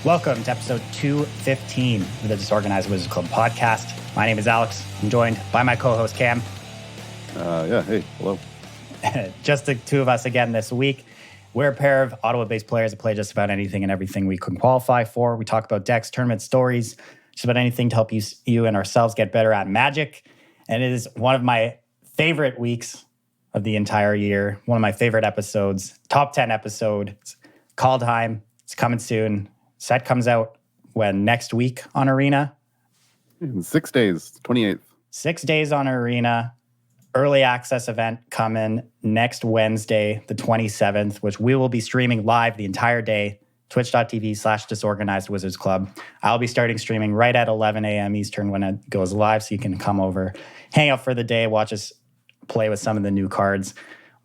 Welcome to episode 215 of the Disorganized Wizards Club podcast. My name is Alex. I'm joined by my co-host Cam. Hey, hello. Just the two of us again this week. We're a pair of Ottawa-based players that play just about anything and everything we can qualify for. We talk about decks, tournament stories, just about anything to help you and ourselves get better at Magic. And it is one of my favorite weeks of the entire year. One of my favorite episodes, top 10 episode. It's Kaldheim. It's coming soon. Set comes out next week on Arena? In 6 days, 28th. 6 days on Arena. Early access event coming next Wednesday, the 27th, which we will be streaming live the entire day. Twitch.tv/Disorganized Wizards Club. I'll be starting streaming right at 11 a.m. Eastern when it goes live, so you can come over, hang out for the day, watch us play with some of the new cards.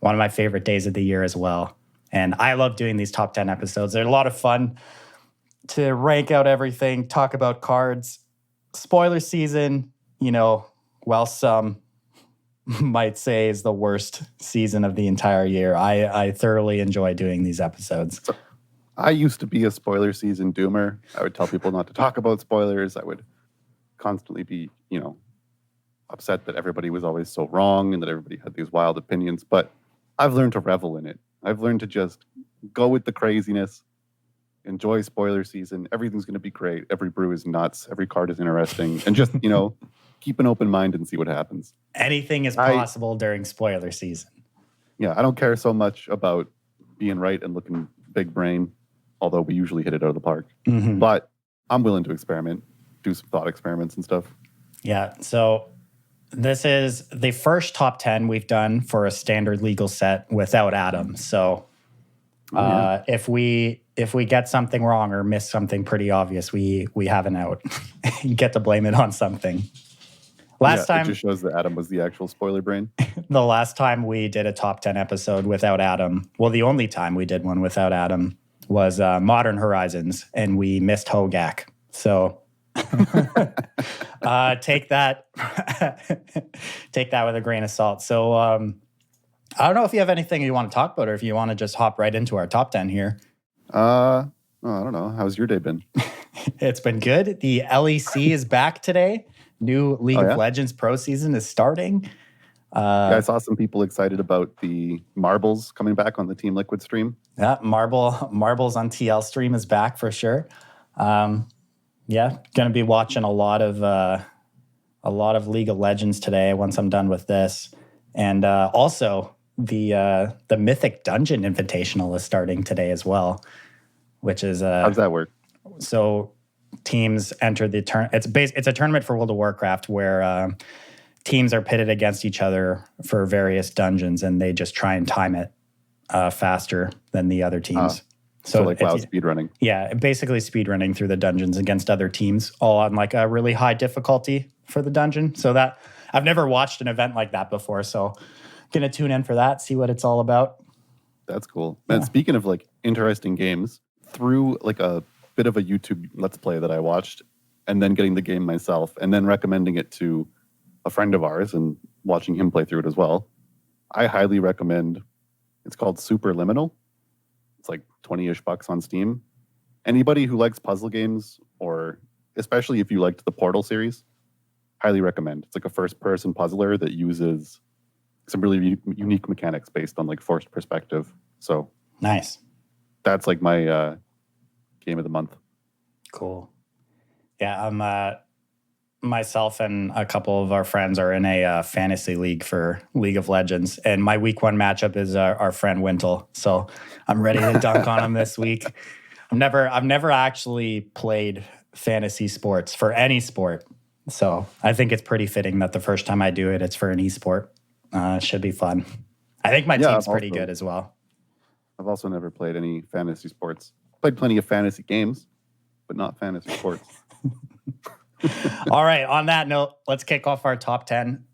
One of my favorite days of the year as well. And I love doing these top 10 episodes. They're a lot of fun to rank out everything, talk about cards. Spoiler season, while some might say is the worst season of the entire year, I thoroughly enjoy doing these episodes. I used to be a spoiler season doomer. I would tell people not to talk about spoilers. I would constantly be, upset that everybody was always so wrong and that everybody had these wild opinions. But I've learned to revel in it. I've learned to just go with the craziness, enjoy spoiler season. Everything's going to be great. Every brew is nuts. Every card is interesting. And just, keep an open mind and see what happens. Anything is possible during spoiler season. Yeah, I don't care so much about being right and looking big brain, although we usually hit it out of the park. Mm-hmm. But I'm willing to experiment, do some thought experiments and stuff. Yeah, so this is the first top 10 we've done for a standard legal set without Adam. So if we get something wrong or miss something pretty obvious, we have an out. You get to blame it on something. Last time, it just shows that Adam was the actual spoiler brain. The last time we did a top 10 episode without Adam, well, the only time we did one without Adam was Modern Horizons, and we missed Hogak. So take that with a grain of salt. So I don't know if you have anything you want to talk about, or if you want to just hop right into our top 10 here. I don't know. How's your day been? It's been good. The LEC is back today. New League of Legends Pro season is starting. I saw some people excited about the Marbles coming back on the Team Liquid stream. Yeah, Marbles on TL stream is back for sure. Going to be watching a lot of League of Legends today once I'm done with this, and also the Mythic Dungeon Invitational is starting today as well, which is how does that work? So teams enter the it's a tournament for World of Warcraft where teams are pitted against each other for various dungeons, and they just try and time it faster than the other teams. So like WoW speedrunning. Yeah, basically speedrunning through the dungeons against other teams, all on like a really high difficulty for the dungeon. So that I've never watched an event like that before, so gonna tune in for that, see what it's all about. That's cool. Man, speaking of like interesting games, through like a bit of a YouTube Let's Play that I watched, and then getting the game myself, and then recommending it to a friend of ours and watching him play through it as well. I highly recommend. It's called Superliminal. It's like 20-ish bucks on Steam. Anybody who likes puzzle games, or especially if you liked the Portal series, highly recommend. It's like a first-person puzzler that uses some really unique mechanics based on like forced perspective. So nice. That's like my game of the month. Cool. Yeah, myself and a couple of our friends are in a fantasy league for League of Legends, and my week one matchup is our friend Wintle. So I'm ready to dunk on him this week. I've never actually played fantasy sports for any sport, so I think it's pretty fitting that the first time I do it, it's for an esport. It should be fun. I think my team's pretty good as well. I've also never played any fantasy sports. Played plenty of fantasy games, but not fantasy sports. All right. On that note, let's kick off our top 10.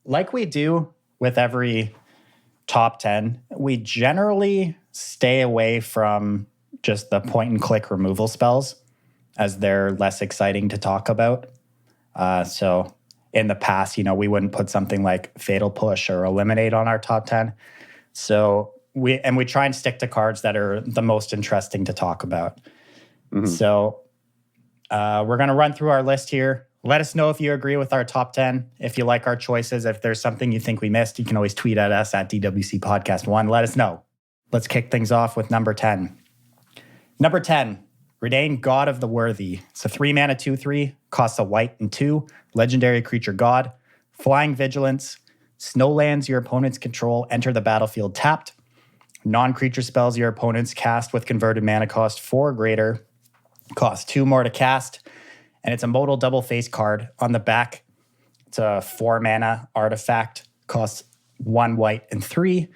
Like we do with every top 10, we generally stay away from just the point and click removal spells, as they're less exciting to talk about. So in the past, we wouldn't put something like Fatal Push or Eliminate on our top 10. So we try and stick to cards that are the most interesting to talk about. So we're going to run through our list here. Let us know if you agree with our top 10, if you like our choices. If there's something you think we missed, you can always tweet at us at DWC Podcast 1. Let us know. Let's kick things off with number 10. Number 10, Redain, God of the Worthy. It's a 3-mana 2/3, costs a white and 2, legendary creature god, flying vigilance, snow lands your opponents control enter the battlefield tapped. Non-creature spells your opponents cast with converted mana cost 4 or greater, cost 2 more to cast, and it's a modal double face card. On the back, it's a 4-mana artifact, costs 1 white and 3.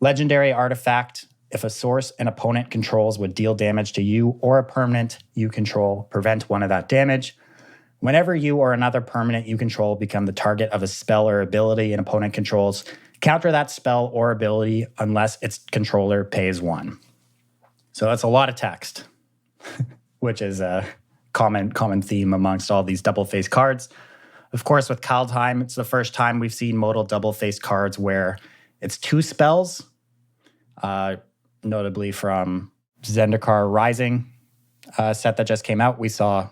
Legendary artifact, if a source an opponent controls would deal damage to you or a permanent you control, prevent 1 of that damage. Whenever you or another permanent you control become the target of a spell or ability an opponent controls, counter that spell or ability unless its controller pays 1. So that's a lot of text, which is a common theme amongst all these double-face cards. Of course, with Kaldheim, it's the first time we've seen modal double-face cards where it's 2 spells, notably from Zendikar Rising set that just came out. We saw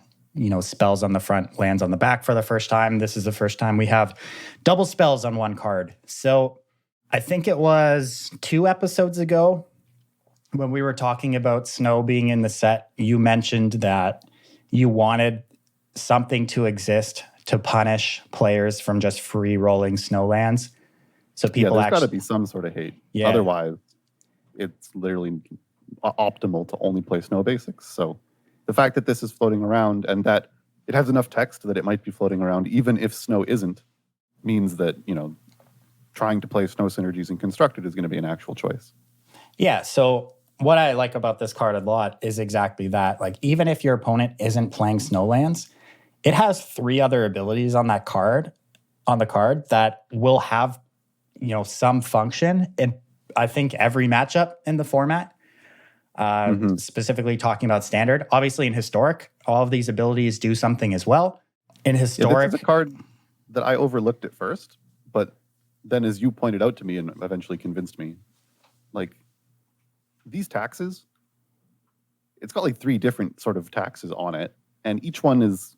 spells on the front, lands on the back for the first time. This is the first time we have double spells on one card. So I think it was 2 episodes ago when we were talking about Snow being in the set, you mentioned that you wanted something to exist to punish players from just free rolling Snow lands. So people there's got to be some sort of hate. Yeah. Otherwise, it's literally optimal to only play Snow basics. So the fact that this is floating around and that it has enough text that it might be floating around, even if Snow isn't, means that, trying to play Snow synergies in Constructed is going to be an actual choice. Yeah, so what I like about this card a lot is exactly that. Like, even if your opponent isn't playing Snow lands, it has 3 other abilities on the card that will have, some function in, I think, every matchup in the format. Specifically talking about Standard. Obviously, in Historic, all of these abilities do something as well. In Historic, this is a card that I overlooked at first, but then as you pointed out to me and eventually convinced me, like, these taxes, it's got like 3 different sort of taxes on it, and each one is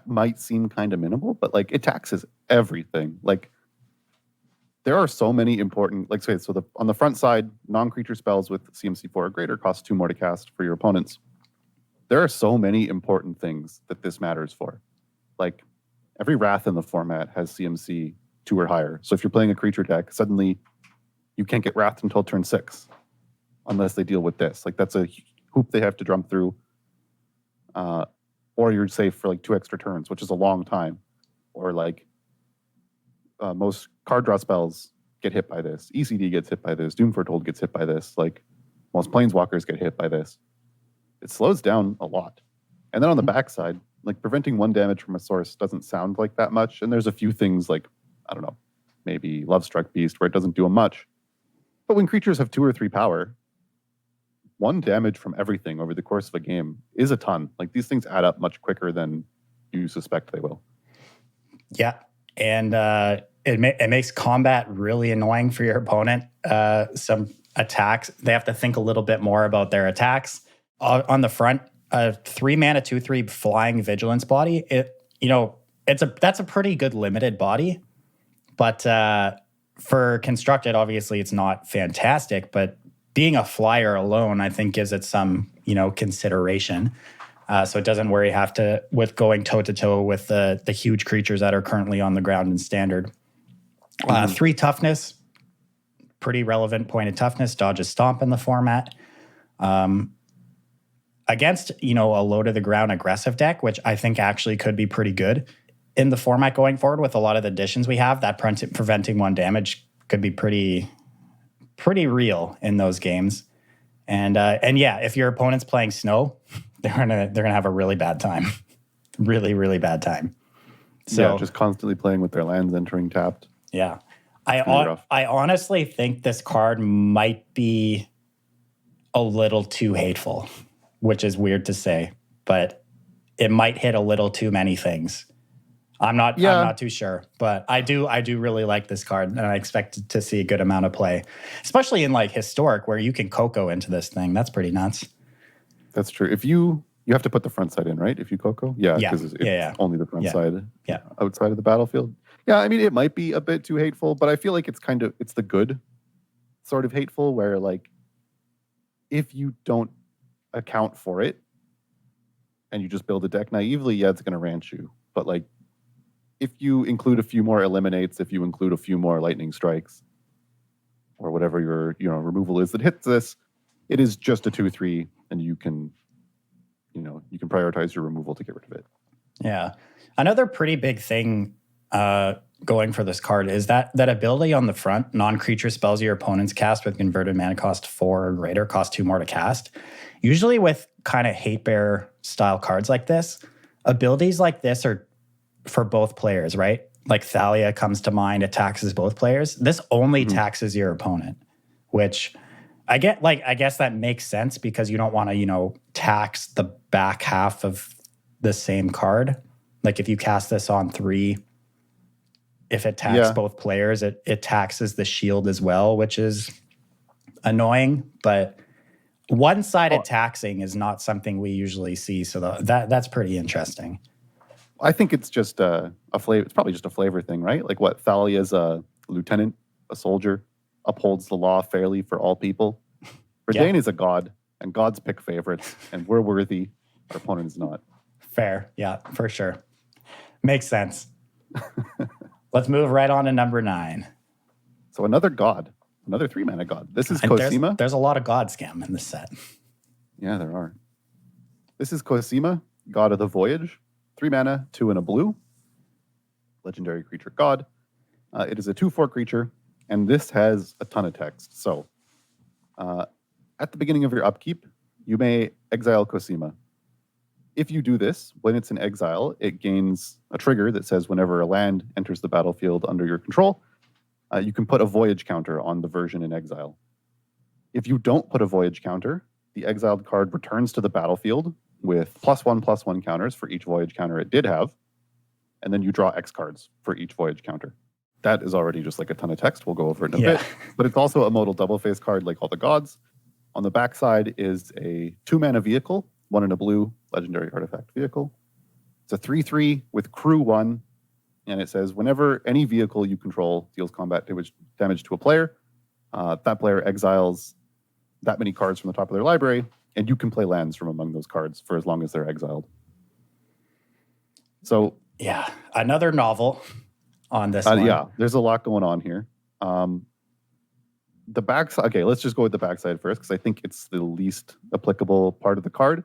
might seem kind of minimal, but like it taxes everything. Like, there are so many important, on the front side, non-creature spells with CMC 4 or greater cost 2 more to cast for your opponents. There are so many important things that this matters for. Like, every Wrath in the format has CMC 2 or higher. So if you're playing a creature deck, suddenly you can't get Wrath until turn 6 unless they deal with this. Like, that's a hoop they have to jump through. Or you're safe for like 2 extra turns, which is a long time. Or like, most card draw spells get hit by this. ECD gets hit by this. Doom Foretold gets hit by this. Like, most Planeswalkers get hit by this. It slows down a lot. And then on the backside, like, preventing 1 damage from a source doesn't sound like that much. And there's a few things like, I don't know, maybe Lovestruck Beast where it doesn't do much. But when creatures have 2 or 3 power, 1 damage from everything over the course of a game is a ton. Like, these things add up much quicker than you suspect they will. Yeah. And it makes combat really annoying for your opponent. Some attacks, they have to think a little bit more about their attacks. On the front, a 3-mana 2/3 flying vigilance body. That's a pretty good limited body, but for Constructed, obviously it's not fantastic. But being a flyer alone, I think, gives it some consideration. So it doesn't worry with going toe-to-toe with the huge creatures that are currently on the ground in Standard. 3 toughness, pretty relevant point of toughness, dodges Stomp in the format. Against, a low-to-the-ground aggressive deck, which I think actually could be pretty good in the format going forward with a lot of the additions we have, that preventing 1 damage could be pretty real in those games. And yeah, if your opponent's playing Snow, they're gonna have a really bad time. Really, really bad time. So yeah, just constantly playing with their lands entering tapped. Yeah. I honestly think this card might be a little too hateful, which is weird to say, but it might hit a little too many things. I'm not too sure, but I do really like this card, and I expect to see a good amount of play, especially in like Historic where you can Coco into this thing. That's pretty nuts. That's true. If you You have to put the front side in, right? If you Coco? Yeah, Yeah. because it's Yeah. only the front side Yeah. outside of the battlefield. Yeah, I mean, it might be a bit too hateful, but I feel like it's the good sort of hateful where, like, if you don't account for it and you just build a deck naively, yeah, it's going to ranch you. But, like, if you include a few more eliminates, if you include a few more lightning strikes, or whatever your removal is that hits this, it is just a 2/3, and you can prioritize your removal to get rid of it. Yeah. Another pretty big thing going for this card is that ability on the front, non-creature spells your opponents cast with converted mana cost 4 or greater, cost 2 more to cast. Usually with kind of hate bear style cards like this, abilities like this are for both players, right? Like Thalia comes to mind, it taxes both players. This only taxes your opponent, which I guess that makes sense because you don't want to, tax the back half of the same card. Like if you cast this on 3, if it taxes both players, it taxes the shield as well, which is annoying. But one-sided taxing is not something we usually see, so that's pretty interesting. I think it's just a flavor. It's probably just a flavor thing, right? Like what Thalia's a lieutenant, a soldier, upholds the law fairly for all people. Verdane is a god, and gods pick favorites, and we're worthy. Our opponent is not. Fair, yeah, for sure. Makes sense. Let's move right on to number 9. So another god, another 3-mana god. This is Cosima. There's a lot of god scam in this set. Yeah, there are. This is Cosima, god of the voyage. 3 mana, 2 and a blue. Legendary creature god. It is a 2/4 creature, and this has a ton of text. So, at the beginning of your upkeep, you may exile Cosima. If you do this, when it's in exile, it gains a trigger that says whenever a land enters the battlefield under your control, you can put a voyage counter on the version in exile. If you don't put a voyage counter, the exiled card returns to the battlefield with +1/+1 counters for each voyage counter it did have, and then you draw X cards for each voyage counter. That is already just like a ton of text. We'll go over it in a bit. But it's also a modal double face card like all the gods. On the backside is a 2-mana vehicle, 1 and a blue, legendary artifact vehicle. It's a 3/3 with crew 1, and it says whenever any vehicle you control deals combat damage to a player, that player exiles that many cards from the top of their library, and you can play lands from among those cards for as long as they're exiled. So yeah, another novel on this one. Yeah, there's a lot going on here. The backside. Okay, let's just go with the backside first because I think it's the least applicable part of the card.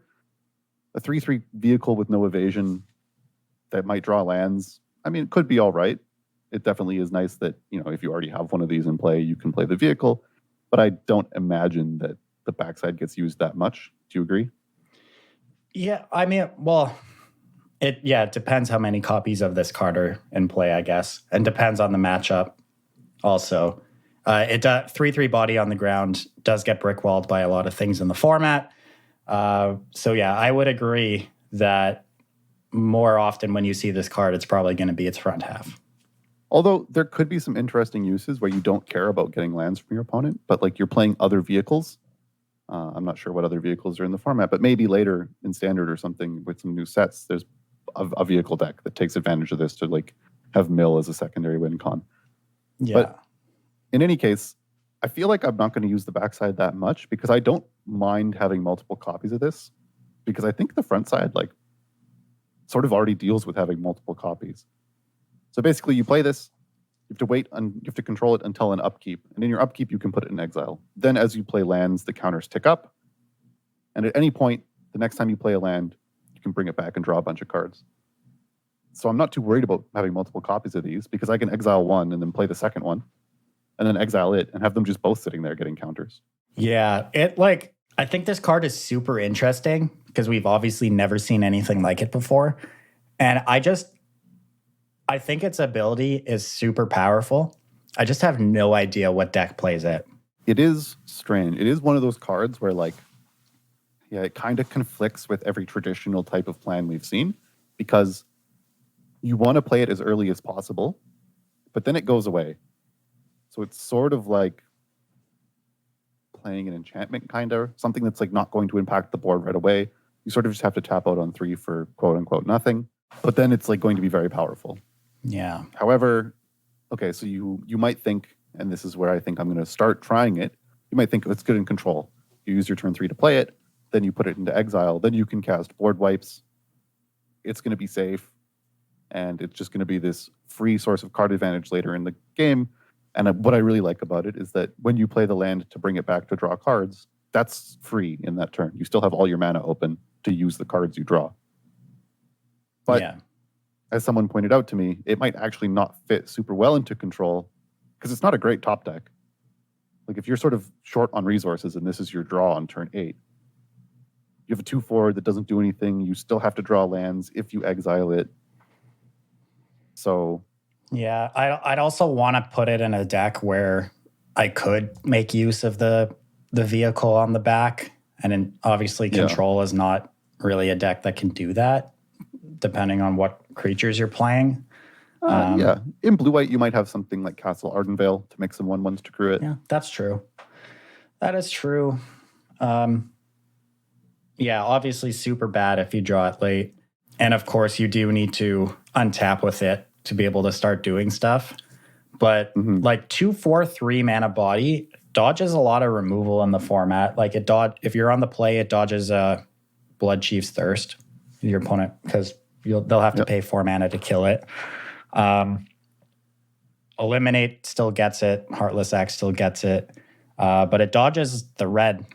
A 3/3 vehicle with no evasion that might draw lands. I mean, it could be all right. It definitely is nice that, if you already have one of these in play, you can play the vehicle. But I don't imagine that the backside gets used that much. Do you agree? Yeah, I mean, well, it depends how many copies of this card are in play, I guess, and depends on the matchup. Also, it 3/3 body on the ground does get brickwalled by a lot of things in the format. So yeah, I would agree that more often when you see this card, it's probably going to be its front half. Although there could be some interesting uses where you don't care about getting lands from your opponent, but like you're playing other vehicles. I'm not sure what other vehicles are in the format, but maybe later in Standard or something with some new sets, there's a vehicle deck that takes advantage of this to like have mill as a secondary win con. Yeah. But in any case, I feel like I'm not going to use the backside that much because I don't mind having multiple copies of this because I think the front side like sort of already deals with having multiple copies. So basically you play this, you have to wait and you have to control it until an upkeep. And in your upkeep, you can put it in exile. Then as you play lands, the counters tick up. And at any point, the next time you play a land, you can bring it back and draw a bunch of cards. So I'm not too worried about having multiple copies of these because I can exile one and then play the second one and then exile it and have them just both sitting there getting counters. Yeah, I think this card is super interesting because we've obviously never seen anything like it before. And I think its ability is super powerful. I just have no idea what deck plays it. It is strange. It is one of those cards where it kind of conflicts with every traditional type of plan we've seen because you want to play it as early as possible, but then it goes away. So it's sort of like playing an enchantment, kind of something that's like not going to impact the board right away, You sort of just have to tap out on 3 for quote unquote nothing. But then it's like going to be very powerful. Yeah. However, okay, so you might think, and this is where I think I'm going to start trying it, you might think if it's good in control. You use your turn 3 to play it, then you put it into exile, then you can cast board wipes. It's going to be safe, and it's just going to be this free source of card advantage later in the game. And what I really like about it is that when you play the land to bring it back to draw cards, that's free in that turn. You still have all your mana open to use the cards you draw. But as someone pointed out to me, it might actually not fit super well into control because it's not a great top deck. Like if you're sort of short on resources and this is your draw on turn 8, you have a 2/4 that doesn't do anything. You still have to draw lands if you exile it. So yeah, I'd also want to put it in a deck where I could make use of the vehicle on the back. And then obviously control is not really a deck that can do that, depending on what creatures you're playing. In blue-white, you might have something like Castle Ardenvale to make some 1/1s to crew it. Yeah, that's true. That is true. Obviously super bad if you draw it late. And of course, you do need to untap with it to be able to start doing stuff. But like 2/4/3 mana body dodges a lot of removal in the format. Like if you're on the play, it dodges Blood Chief's Thirst, your opponent, because they'll have to pay 4 mana to kill it. Eliminate still gets it. Heartless Axe still gets it. But it dodges the red,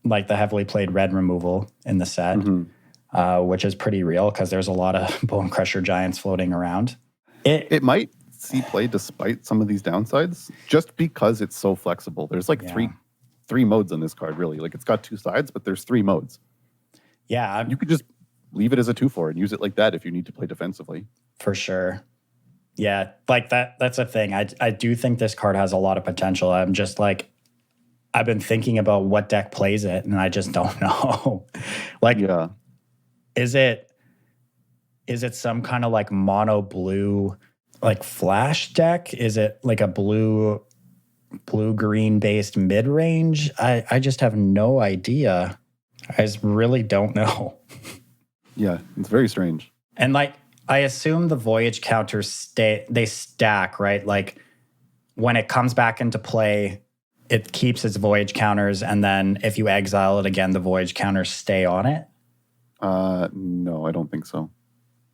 like the heavily played red removal in the set, which is pretty real because there's a lot of Bone Crusher Giants floating around. It might see play despite some of these downsides, just because it's so flexible. There's like three modes on this card, really. Like it's got 2 sides, but there's 3 modes. Yeah. You could just leave it as a 2/4 and use it like that if you need to play defensively. For sure. Yeah, like that's a thing. I do think this card has a lot of potential. I'm just like, I've been thinking about what deck plays it, and I just don't know. Is it some kind of like mono blue, like flash deck? Is it like a blue green based mid range? I just have no idea. I just really don't know. Yeah, it's very strange. And like, I assume the voyage counters stack, right? Like when it comes back into play, it keeps its voyage counters, and then if you exile it again, the voyage counters stay on it? No, I don't think so.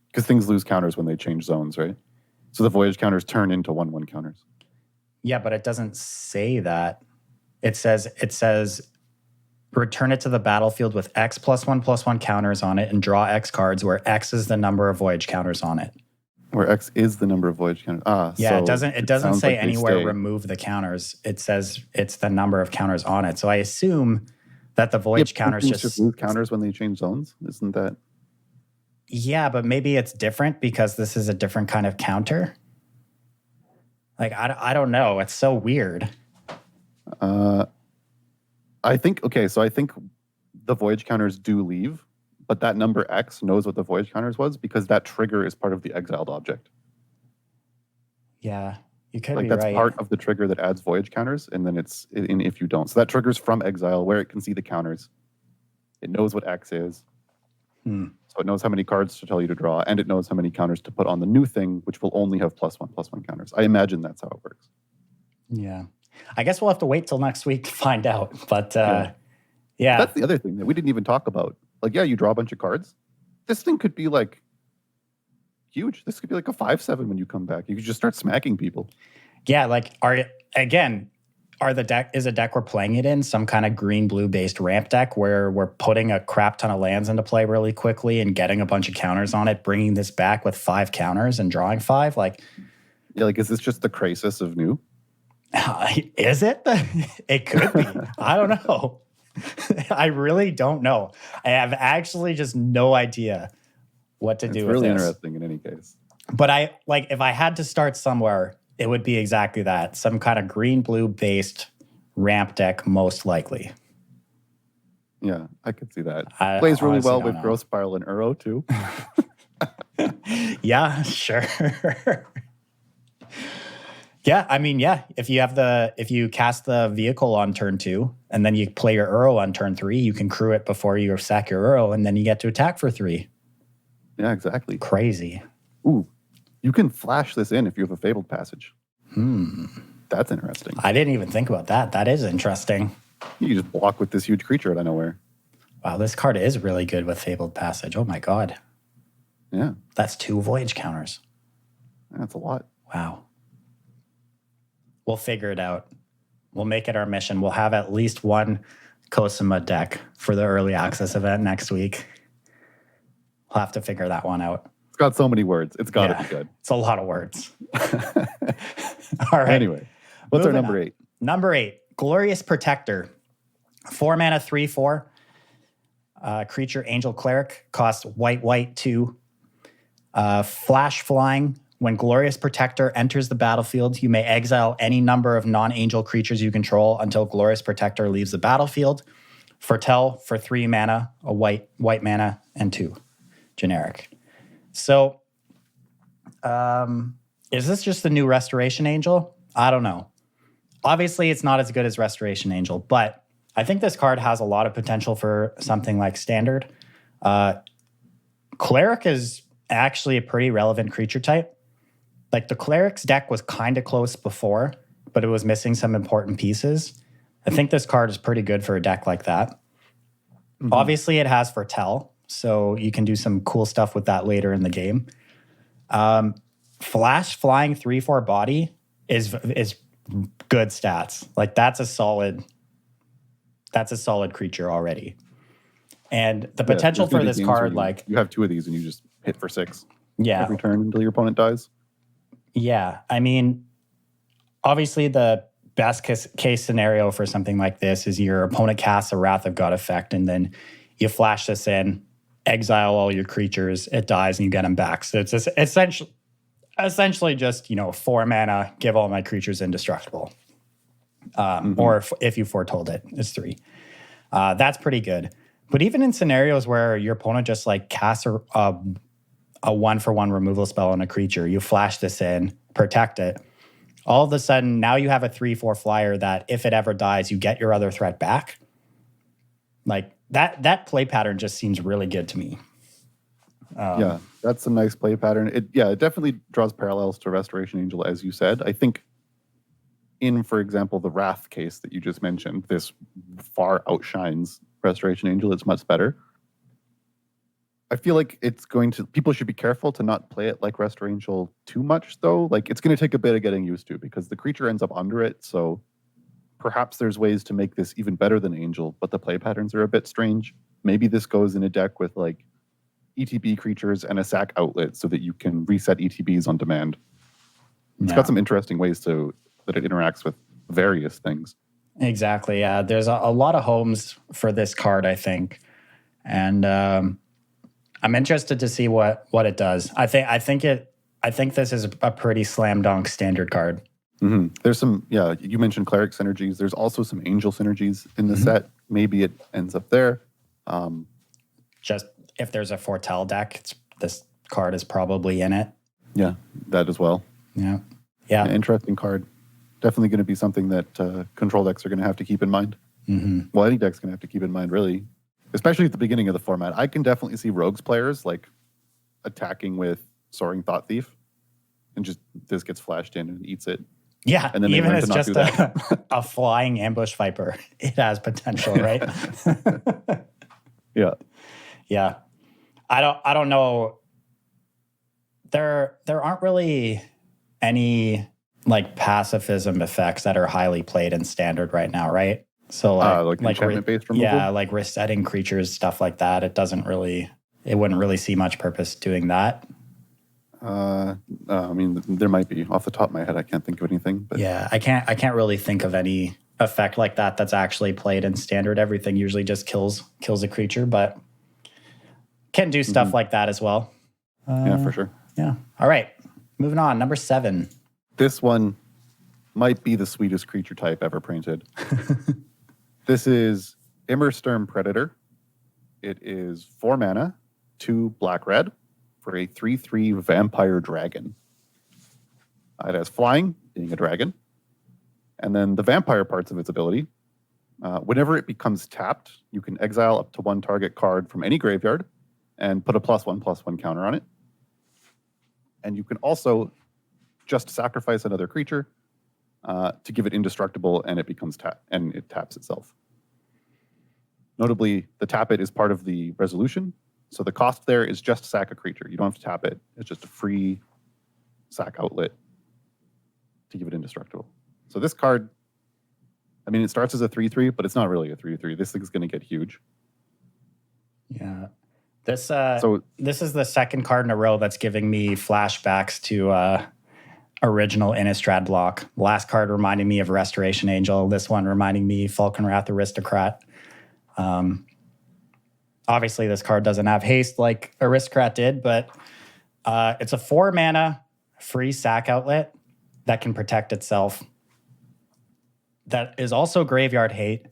Because things lose counters when they change zones, right? So the voyage counters turn into 1/1 counters. Yeah, but it doesn't say that. It says return it to the battlefield with X +1/+1 counters on it and draw X cards, where X is the number of voyage counters on it. Where X is the number of voyage counters. Yeah, so it doesn't say like anywhere remove the counters. It says it's the number of counters on it. So I assume that the voyage counters just lose counters when they change zones. Isn't that? Yeah, but maybe it's different because this is a different kind of counter. Like, I don't know. It's so weird. I think the voyage counters do leave, but that number X knows what the voyage counters was because that trigger is part of the exiled object. Yeah, you could be right. Like that's part of the trigger that adds voyage counters, and then it's in if you don't. So that triggers from exile where it can see the counters. It knows what X is. So it knows how many cards to tell you to draw, and it knows how many counters to put on the new thing, which will only have +1/+1 counters. I imagine that's how it works. Yeah. I guess we'll have to wait till next week to find out. But yeah. That's the other thing that we didn't even talk about. Like, yeah, you draw a bunch of cards. This thing could be like huge. This could be like a 5/7 when you come back. You could just start smacking people. Yeah, like is a deck we're playing it in some kind of green-blue based ramp deck where we're putting a crap ton of lands into play really quickly and getting a bunch of counters on it, bringing this back with 5 counters and drawing 5? Like, yeah, like is this just the crisis of new? Is it? It could be. I don't know. I really don't know. I have actually just no idea what to do with this. It's really interesting in any case. But if I had to start somewhere, it would be exactly that. Some kind of green-blue based ramp deck, most likely. Yeah, I could see that. Plays really well with Growth Spiral and Uro, too. Yeah, sure. Yeah, I mean, yeah. If you cast the vehicle on turn 2, and then you play your Uro on turn 3, you can crew it before you sack your Uro, and then you get to attack for 3. Yeah, exactly. Crazy. Ooh, you can flash this in if you have a Fabled Passage. That's interesting. I didn't even think about that. That is interesting. You just block with this huge creature out of nowhere. Wow, this card is really good with Fabled Passage. Oh my god. Yeah. That's 2 voyage counters. That's a lot. Wow. We'll figure it out. We'll make it our mission. We'll have at least one Cosima deck for the early access event next week. We'll have to figure that one out. It's got so many words. It's got to be good. It's a lot of words. All right. Anyway, what's our number 8? Number 8, Glorious Protector. 4 mana, 3/4. Creature, Angel Cleric. Costs white, 2. Flash flying. When Glorious Protector enters the battlefield, you may exile any number of non-angel creatures you control until Glorious Protector leaves the battlefield. Foretell for 3 mana, a white mana, and 2 generic. So, is this just the new Restoration Angel? I don't know. Obviously, it's not as good as Restoration Angel, but I think this card has a lot of potential for something like Standard. Cleric is actually a pretty relevant creature type. Like, the Cleric's deck was kind of close before, but it was missing some important pieces. I think this card is pretty good for a deck like that. Obviously, it has Foretell, so you can do some cool stuff with that later in the game. Flash flying 3/4 body is good stats. Like, that's a solid creature already. And the potential for this card, like, you have 2 of these and you just hit for 6. Yeah. Every turn until your opponent dies. Yeah. I mean, obviously the best case scenario for something like this is your opponent casts a Wrath of God effect, and then you flash this in, exile all your creatures, it dies, and you get them back. So it's just essentially just, 4 mana, give all my creatures indestructible. Or if you foretold it, it's 3. That's pretty good. But even in scenarios where your opponent just like casts a 1-for-1 removal spell on a creature, you flash this in, protect it. All of a sudden, now you have a 3/4 flyer that if it ever dies, you get your other threat back. Like, that play pattern just seems really good to me. Yeah, that's a nice play pattern. It definitely draws parallels to Restoration Angel, as you said. I think in, for example, the Wrath case that you just mentioned, this far outshines Restoration Angel. It's much better. I feel like people should be careful to not play it like Restoration Angel too much, though. Like, it's going to take a bit of getting used to because the creature ends up under it. So perhaps there's ways to make this even better than Angel, but the play patterns are a bit strange. Maybe this goes in a deck with like ETB creatures and a sack outlet so that you can reset ETBs on demand. It's got some interesting ways that it interacts with various things. Exactly. Yeah, there's a lot of homes for this card, I think, and I'm interested to see what it does. I think this is a pretty slam dunk Standard card. Mm-hmm. There's some, you mentioned Cleric synergies. There's also some Angel synergies in the set. Maybe it ends up there. Just if there's a Foretell deck, this card is probably in it. Yeah, that as well. Yeah. An interesting card. Definitely going to be something that control decks are going to have to keep in mind. Well, any deck's going to have to keep in mind, really. Especially at the beginning of the format. I can definitely see Rogues players like attacking with Soaring Thought Thief, and just this gets flashed in and eats it. Yeah, and then even if it's just a flying Ambush Viper, it has potential, right? Yeah. I don't know. There aren't really any like pacifism effects that are highly played in Standard right now, right? So like enchantment-based removal? Yeah, like resetting creatures, stuff like that. It wouldn't really see much purpose doing that. I mean, there might be. Off the top of my head, I can't think of anything. But yeah, I can't really think of any effect like that that's actually played in Standard. Everything usually just kills a creature, but can do stuff like that as well. Yeah, for sure. Yeah. All right, moving on. Number 7. This one might be the sweetest creature type ever printed. This is Immersturm Predator. It is 4 mana, 2 black-red for a 3/3 vampire dragon. It has flying. being a dragon. And then the vampire parts of its ability. Whenever it becomes tapped, you can exile up to one target card from any graveyard and put a +1/+1 counter on it. And you can also just sacrifice another creature to give it indestructible, and it becomes and it taps itself. Notably, the tap it is part of the resolution. So the cost there is just sack a creature. You don't have to tap it. It's just a free sack outlet to give it indestructible. So this card, I mean, it starts as a 3/3, but it's not really a 3/3. This thing's going to get huge. Yeah. This is the second card in a row that's giving me flashbacks to original Innistrad block. The last card reminding me of Restoration Angel. This one reminding me Falconwrath Aristocrat. Obviously, this card doesn't have haste like Aristocrat did, but it's a 4-mana free sack outlet that can protect itself. That is also graveyard hate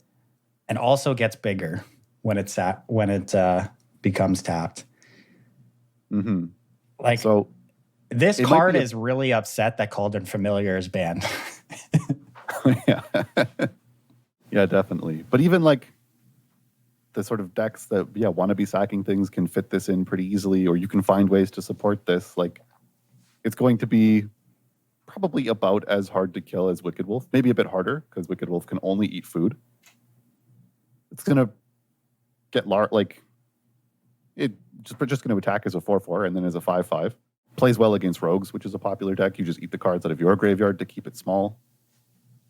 and also gets bigger when it becomes tapped. Mm-hmm. Like, so this card is really upset that Cauldron Familiar is banned. Yeah. Yeah, definitely. But even like the sort of decks that want to be sacking things can fit this in pretty easily, or you can find ways to support this. Like, it's going to be probably about as hard to kill as Wicked Wolf, maybe a bit harder because Wicked Wolf can only eat food. It's gonna get just going to attack as a 4/4 and then as a 5/5. Plays well against rogues, which is a popular deck. You just eat the cards out of your graveyard to keep it small.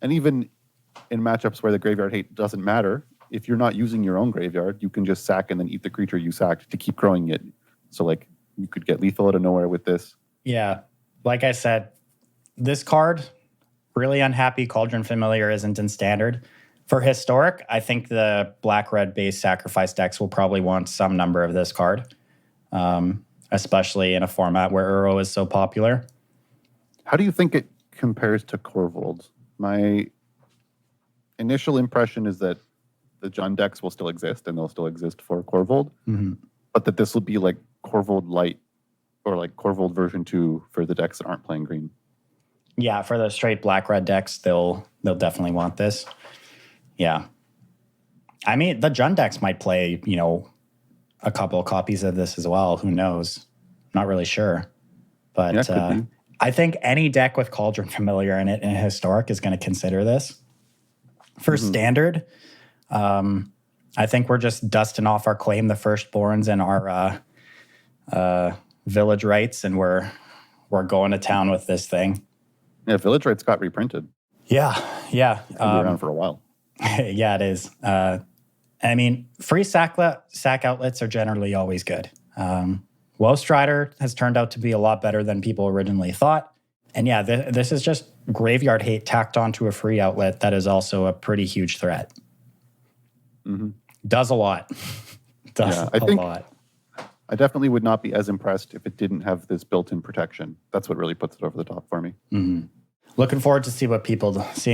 And even in matchups where the graveyard hate doesn't matter, if you're not using your own graveyard, you can just sack and then eat the creature you sacked to keep growing it. So like you could get lethal out of nowhere with this. Yeah. Like I said, this card, really unhappy Cauldron Familiar isn't in standard. For historic, I think the black-red base sacrifice decks will probably want some number of this card, especially in a format where Uro is so popular. How do you think it compares to Korvold? My initial impression is that the Jund decks will still exist, and they'll still exist for Korvold, but that this will be like Korvold Light or like Korvold version 2 for the decks that aren't playing green. Yeah, for the straight black-red decks, they'll definitely want this. Yeah. I mean, the Jund decks might play, a couple of copies of this as well. Who knows? Not really sure. But I think any deck with Cauldron Familiar in it in historic is going to consider this. For standard, I think we're just dusting off our claim the firstborns and our village rights, and we're going to town with this thing. Yeah, Village Rights got reprinted. Yeah. It's been around for a while. Yeah, it is. I mean, free sack outlets are generally always good. Woe Strider has turned out to be a lot better than people originally thought. And yeah, this is just graveyard hate tacked onto a free outlet that is also a pretty huge threat. Mm-hmm. Does a lot. Lot. I definitely would not be as impressed if it didn't have this built-in protection. That's what really puts it over the top for me. Mm-hmm. Looking forward to seeing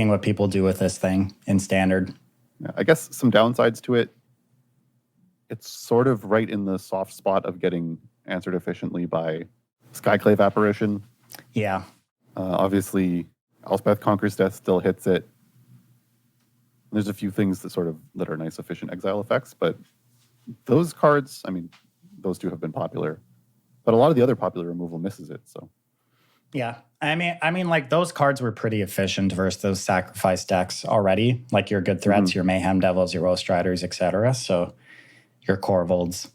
what people do with this thing in standard. Yeah, I guess some downsides to it. It's sort of right in the soft spot of getting answered efficiently by Skyclave Apparition. Yeah. Obviously, Elspeth Conquers Death still hits it. There's a few things that are nice, efficient exile effects, but those cards, I mean, those two have been popular, but a lot of the other popular removal misses it. So, yeah, I mean, like those cards were pretty efficient versus those sacrifice decks already. Like your good threats, your Mayhem Devils, your Woe Striders, etc. So your Korvolds.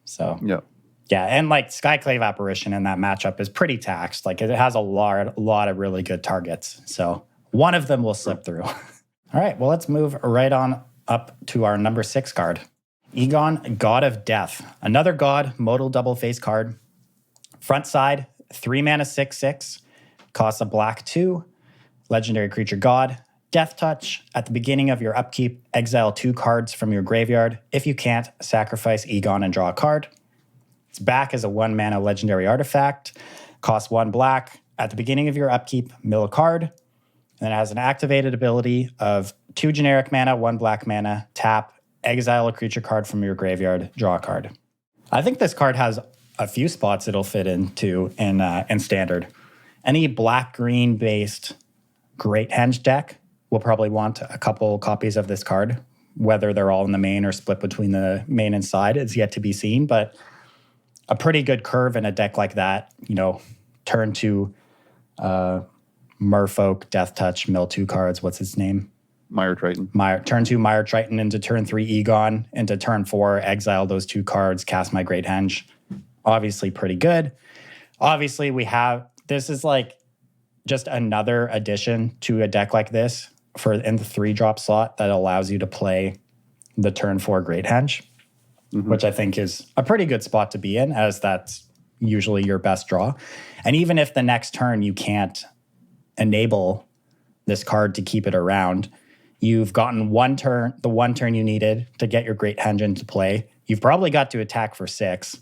So yeah, and like Skyclave Apparition in that matchup is pretty taxed. Like it has a lot of really good targets. So one of them will slip through. All right, well, let's move right on up to our number 6 card. Egon, God of Death. Another God, modal double face card. Front side, 3 mana 6/6. Costs a black 2. Legendary creature God. Death Touch. At the beginning of your upkeep, exile 2 cards from your graveyard. If you can't, sacrifice Egon and draw a card. It's back as a 1 mana legendary artifact. Costs 1 black. At the beginning of your upkeep, mill a card. And it has an activated ability of 2 generic mana, 1 black mana, tap, exile a creature card from your graveyard, draw a card. I think this card has a few spots it'll fit into in standard. Any black-green based Great Henge deck will probably want a couple copies of this card. Whether they're all in the main or split between the main and side is yet to be seen, but a pretty good curve in a deck like that, turn 2 Merfolk, Death Touch, mill 2 cards. What's its name? Mire Triton. Turn 2 Mire Triton into turn 3 Egon, into turn 4 exile those 2 cards, cast my Great Henge. Obviously pretty good. Obviously this is like just another addition to a deck like this in the 3-drop slot that allows you to play the turn 4 Great Henge, which I think is a pretty good spot to be in, as that's usually your best draw. And even if the next turn you can't enable this card to keep it around, you've gotten the one turn you needed to get your Great Henge into play. You've probably got to attack for 6,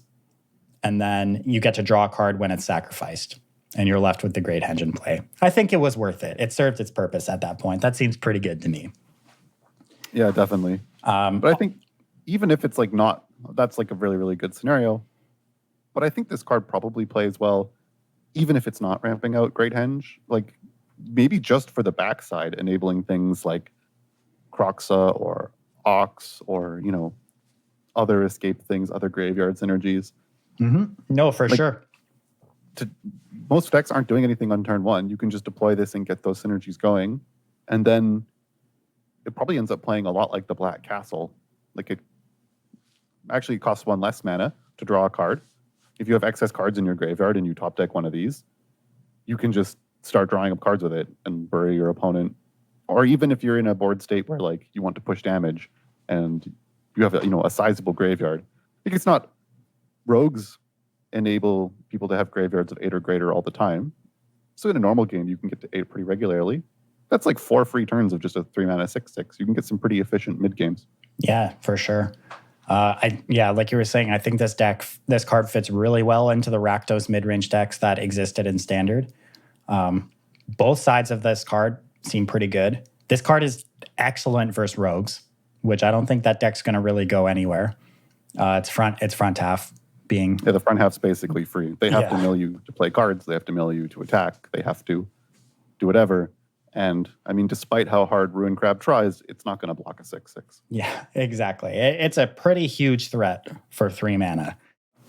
and then you get to draw a card when it's sacrificed, and you're left with the Great Henge in play. I think it was worth it. It served its purpose at that point. That seems pretty good to me. Yeah, definitely. But I think even if it's like not, that's like a really, really good scenario. But I think this card probably plays well, even if it's not ramping out Great Henge. Like maybe just for the backside, enabling things like Kroxa or Ox or, other escape things, other graveyard synergies. No, for sure. Most decks aren't doing anything on turn 1. You can just deploy this and get those synergies going. And then it probably ends up playing a lot like the Black Castle. Like it actually costs 1 less mana to draw a card. If you have excess cards in your graveyard and you top deck one of these, you can just start drawing up cards with it and bury your opponent. Or even if you're in a board state where like you want to push damage and you have a sizable graveyard. Like it's not rogues enable people to have graveyards of 8 or greater all the time. So in a normal game, you can get to 8 pretty regularly. That's like 4 free turns of just a 3-mana 6/6. You can get some pretty efficient mid games. Yeah, for sure. Like you were saying, I think this card fits really well into the Rakdos mid-range decks that existed in Standard. Both sides of this card seem pretty good. This card is excellent versus rogues, which I don't think that deck's going to really go anywhere. Its front half being... Yeah, the front half's basically free. They have to mill you to play cards. They have to mill you to attack. They have to do whatever. And, I mean, despite how hard Ruin Crab tries, it's not going to block a 6/6. Yeah, exactly. It's a pretty huge threat for 3 mana.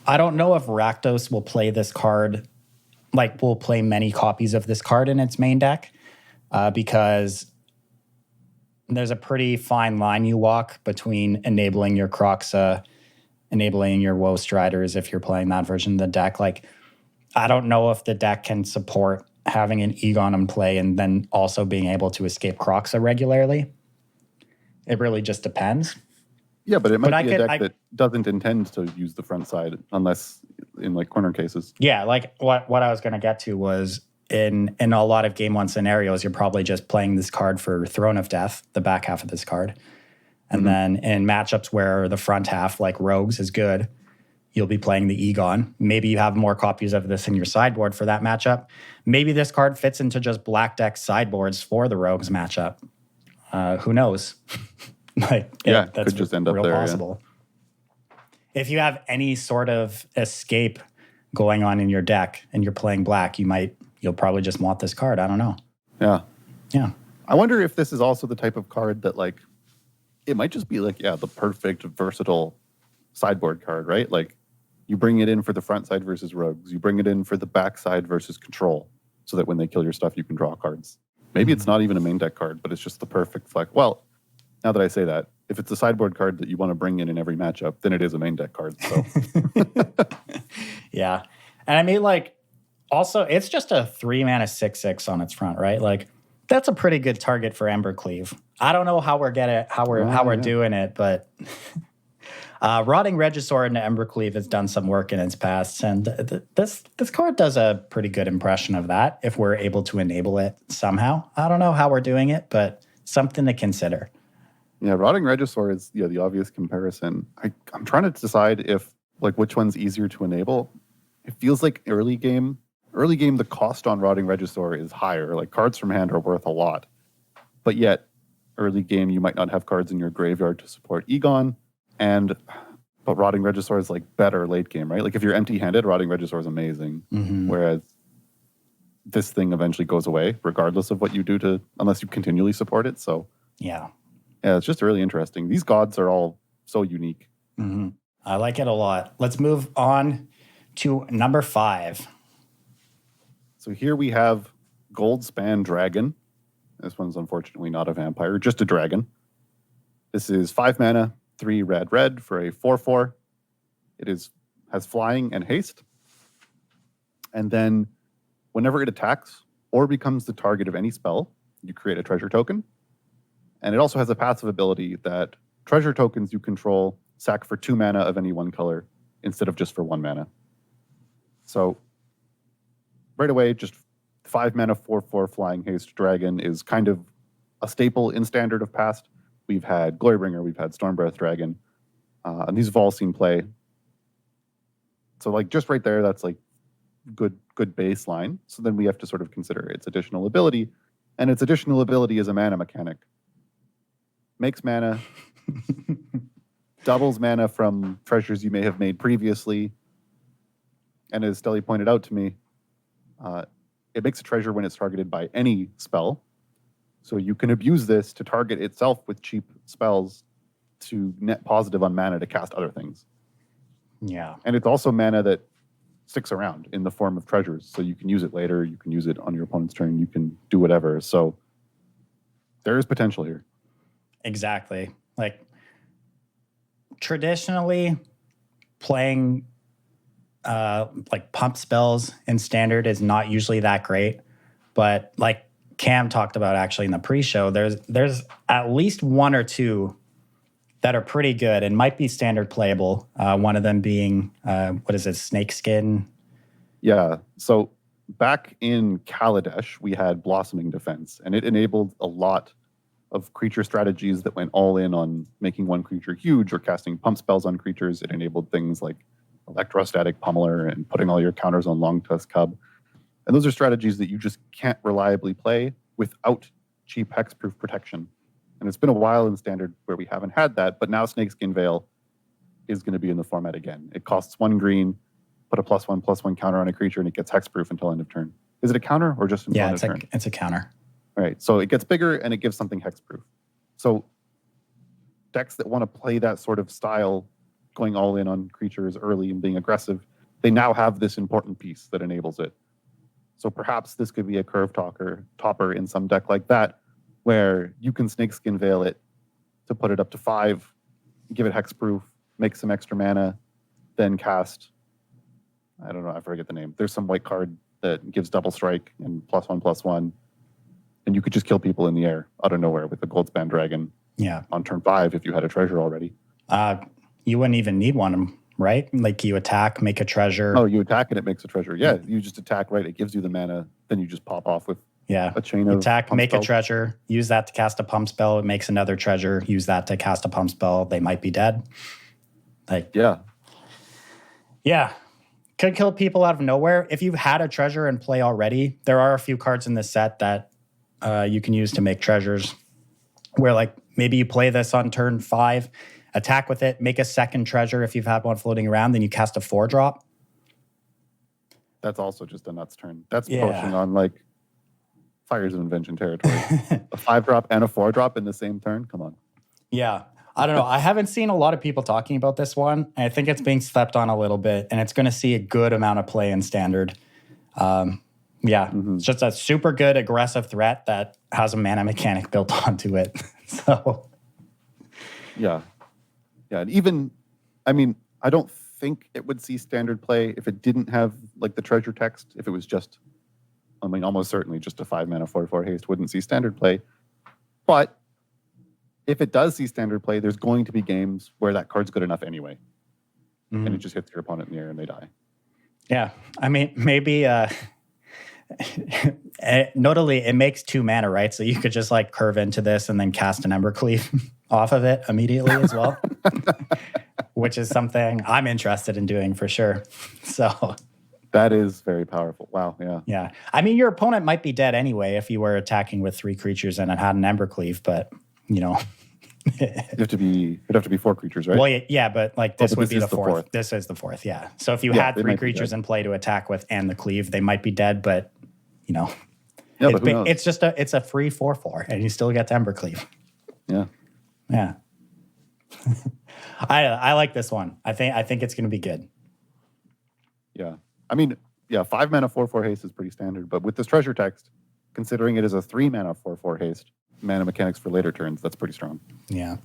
I don't know if Rakdos will play this card, will play many copies of this card in its main deck, because there's a pretty fine line you walk between enabling your Kroxa, enabling your Woe Striders if you're playing that version of the deck. I don't know if the deck can support having an Egon in play and then also being able to escape Kroxa regularly. It really just depends. Yeah, but it might be a deck that doesn't intend to use the front side unless in corner cases. Yeah, what I was going to get to was in a lot of Game 1 scenarios, you're probably just playing this card for Throne of Death, the back half of this card. And then in matchups where the front half, like Rogues, is good, you'll be playing the Egon. Maybe you have more copies of this in your sideboard for that matchup. Maybe this card fits into just black deck sideboards for the Rogues matchup. Who knows? That's could just end up real there. Possible. Yeah. If you have any sort of escape going on in your deck and you're playing black, you'll probably just want this card. I don't know. Yeah. Yeah. I wonder if this is also the type of card that it might just be the perfect versatile sideboard card, right? You bring it in for the front side versus rogues. You bring it in for the back side versus control, so that when they kill your stuff, you can draw cards. Maybe it's not even a main deck card, but it's just the perfect flex. Well, now that I say that, if it's a sideboard card that you want to bring in every matchup, then it is a main deck card. So, yeah, and I mean, also it's just a 3-mana 6/6 on its front, right? That's a pretty good target for Embercleave. I don't know how we're doing it, but. Rotting Regisaur into Embercleave has done some work in its past, and this card does a pretty good impression of that if we're able to enable it somehow. I don't know how we're doing it, but something to consider. Yeah, Rotting Regisaur is the obvious comparison. I'm trying to decide if which one's easier to enable. It feels like early game, the cost on Rotting Regisaur is higher. Cards from hand are worth a lot, but yet early game you might not have cards in your graveyard to support Egon. But Rotting Regisaur is better late game, right? If you're empty-handed, Rotting Regisaur is amazing. Whereas this thing eventually goes away, regardless of what you do unless you continually support it. So yeah, it's just really interesting. These gods are all so unique. Mm-hmm. I like it a lot. Let's move on to number 5. So here we have Goldspan Dragon. This one's unfortunately not a vampire, just a dragon. This is 5 mana, 3 red for a 4/4. It has flying and haste. And then whenever it attacks or becomes the target of any spell, you create a treasure token. And it also has a passive ability that treasure tokens you control sack for 2 mana of any one color instead of just for 1 mana. So right away, just 5 mana, 4/4 flying haste dragon is kind of a staple in Standard of past. We've had Glorybringer, we've had Stormbreath Dragon, and these have all seen play. So like just right there, that's like good baseline. So then we have to sort of consider its additional ability, and its additional ability is a mana mechanic. Makes mana, doubles mana from treasures you may have made previously, and as Stelly pointed out to me, it makes a treasure when it's targeted by any spell. So you can abuse this to target itself with cheap spells to net positive on mana to cast other things. Yeah. And it's also mana that sticks around in the form of treasures. So you can use it later. You can use it on your opponent's turn. You can do whatever. So there is potential here. Exactly. Like traditionally playing like pump spells in Standard is not usually that great. But like Cam talked about actually in the pre-show, there's at least 1 or 2 that are pretty good and might be Standard playable. One of them being, what is it, Snakeskin? Yeah. So back in Kaladesh, we had Blossoming Defense, and it enabled a lot of creature strategies that went all in on making one creature huge or casting pump spells on creatures. It enabled things like Electrostatic Pummeler and putting all your counters on Longtusk Cub. And those are strategies that you just can't reliably play without cheap hexproof protection. And it's been a while in Standard where we haven't had that, but now Snakeskin Veil is going to be in the format again. It costs 1 green, put a +1/+1 counter on a creature, and it gets hexproof until end of turn. Is it a counter or just until end of turn? Yeah, it's a counter. All right, so it gets bigger and it gives something hexproof. So decks that want to play that sort of style, going all in on creatures early and being aggressive, they now have this important piece that enables it. So perhaps this could be a curve topper in some deck like that, where you can Snakeskin Veil it to put it up to 5, give it hexproof, make some extra mana, then cast, I don't know, I forget the name. There's some white card that gives double strike and +1/+1, and you could just kill people in the air out of nowhere with the Goldspan Dragon. Yeah. On turn 5 if you had a treasure already. You wouldn't even need one, right? Like you attack, make a treasure. Oh, you attack and it makes a treasure. Yeah, you just attack, right? It gives you the mana, then you just pop off with a chain of attack, make spells. a treasure, use that to cast a pump spell. It makes another treasure, use that to cast a pump spell. They might be dead. Like yeah. Could kill people out of nowhere. If you've had a treasure in play already, there are a few cards in this set that you can use to make treasures where like maybe you play this on turn 5, attack with it, make a second treasure if you've had one floating around, then you cast a 4-drop. That's also just a nuts turn. That's pushing on like Fires of Invention territory. A 5-drop and a 4-drop in the same turn? Come on. Yeah. I don't know. I haven't seen a lot of people talking about this one. I think it's being slept on a little bit, and it's going to see a good amount of play in Standard. It's just a super good aggressive threat that has a mana mechanic built onto it. So, yeah. And even, I mean, I don't think it would see Standard play if it didn't have like the treasure text. If it was just, I mean, almost certainly just a 5 mana 4/4 haste wouldn't see Standard play. But if it does see Standard play, there's going to be games where that card's good enough anyway. And it just hits your opponent in the air and they die. Yeah. I mean, maybe notably it makes 2 mana, right? So you could just like curve into this and then cast an Embercleave off of it immediately as well. Which is something I'm interested in doing for sure. So that is very powerful. Wow, yeah. Yeah. I mean, your opponent might be dead anyway if you were attacking with 3 creatures and it had an Embercleave, but you know. It'd have to be 4 creatures, right? Well, yeah, but like this would be the fourth. 4th. This is the 4th, yeah. So if you had 3 creatures in play to attack with and the cleave, they might be dead, but you know. Yeah, but who knows? It's a free 4/4, and you still get to Embercleave. Yeah. Yeah. I like this one. I think it's going to be good. Yeah. I mean, 5 mana 4/4 haste is pretty standard, but with this treasure text, considering it is a 3 mana 4/4 haste, mana mechanics for later turns, that's pretty strong. Yeah.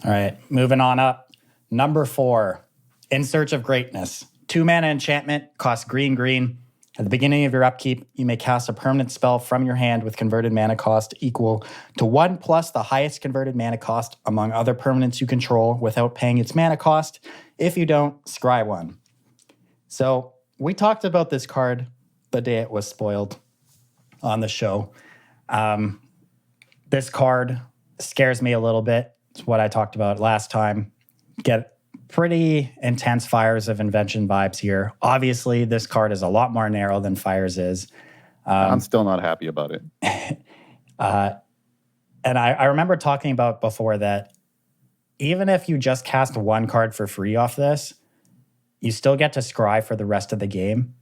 All right. Moving on up. Number 4, In Search of Greatness. 2 mana enchantment, costs green. At the beginning of your upkeep, you may cast a permanent spell from your hand with converted mana cost equal to 1 plus the highest converted mana cost among other permanents you control without paying its mana cost. If you don't, scry 1. So we talked about this card the day it was spoiled on the show. This card scares me a little bit. It's what I talked about last time. Get pretty intense Fires of Invention vibes here. Obviously, this card is a lot more narrow than Fires is. I'm still not happy about it. And I remember talking about before that even if you just cast 1 card for free off this, you still get to scry for the rest of the game,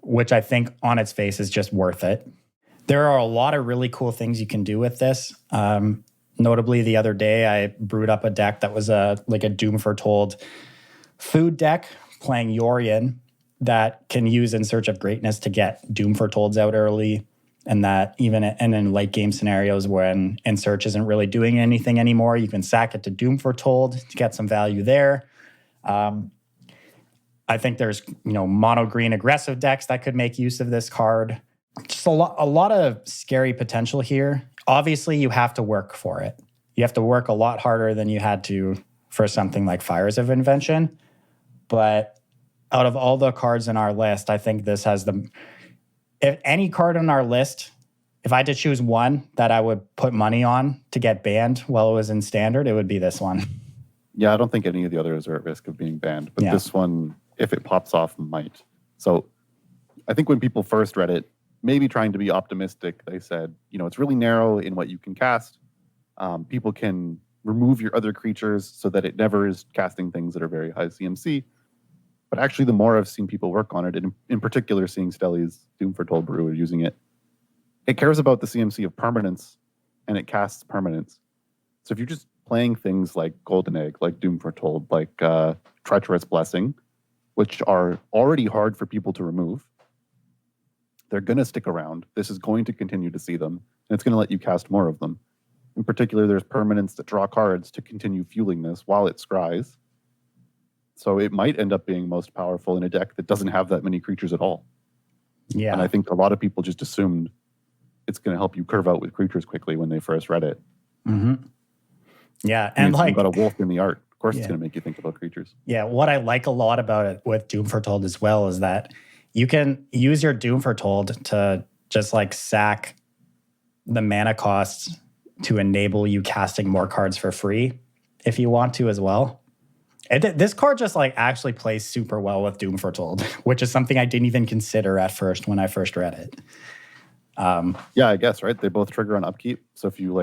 which I think on its face is just worth it. There are a lot of really cool things you can do with this. Notably, the other day, I brewed up a deck that was like a Doom Foretold food deck playing Yorion that can use In Search of Greatness to get Doom Foretolds out early, and that even in late game scenarios when In Search isn't really doing anything anymore, you can sack it to Doom Foretold to get some value there. I think there's mono green aggressive decks that could make use of this card. Just a lot of scary potential here. Obviously, you have to work for it. You have to work a lot harder than you had to for something like Fires of Invention. But out of all the cards in our list, I think this has if any card on our list, if I had to choose one that I would put money on to get banned while it was in standard, it would be this one. Yeah, I don't think any of the others are at risk of being banned, but this one, if it pops off, might. So I think when people first read it, maybe trying to be optimistic, they said, it's really narrow in what you can cast. People can remove your other creatures so that it never is casting things that are very high CMC. But actually, the more I've seen people work on it, and in particular seeing Stelly's Doom Foretold brew using it, it cares about the CMC of permanence, and it casts permanence. So if you're just playing things like Golden Egg, like Doom Foretold, like Treacherous Blessing, which are already hard for people to remove, they're going to stick around. This is going to continue to see them, and it's going to let you cast more of them. In particular, there's permanents that draw cards to continue fueling this while it scries. So it might end up being most powerful in a deck that doesn't have that many creatures at all. Yeah. And I think a lot of people just assumed it's going to help you curve out with creatures quickly when they first read it. Mm-hmm. Yeah. And you've got a wolf in the art. Of course, it's going to make you think about creatures. Yeah. What I like a lot about it with Doom Foretold as well is that you can use your Doom Foretold to just sack the mana costs to enable you casting more cards for free if you want to as well. This card just actually plays super well with Doom Foretold, which is something I didn't even consider at first when I first read it. Yeah, I guess, right? They both trigger on upkeep. So if you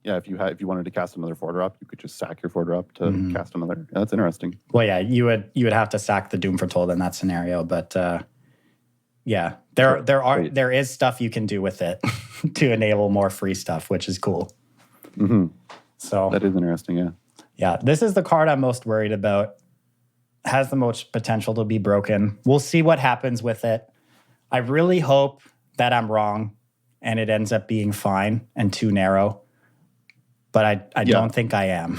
if you wanted to cast another 4-drop, you could just sack your 4-drop to cast another. Yeah, that's interesting. Well, yeah, you would have to sack the Doom Foretold in that scenario, but there is stuff you can do with it to enable more free stuff, which is cool. Mm-hmm. So that is interesting. Yeah. Yeah, this is the card I'm most worried about. Has the most potential to be broken. We'll see what happens with it. I really hope that I'm wrong and it ends up being fine and too narrow. But I don't think I am.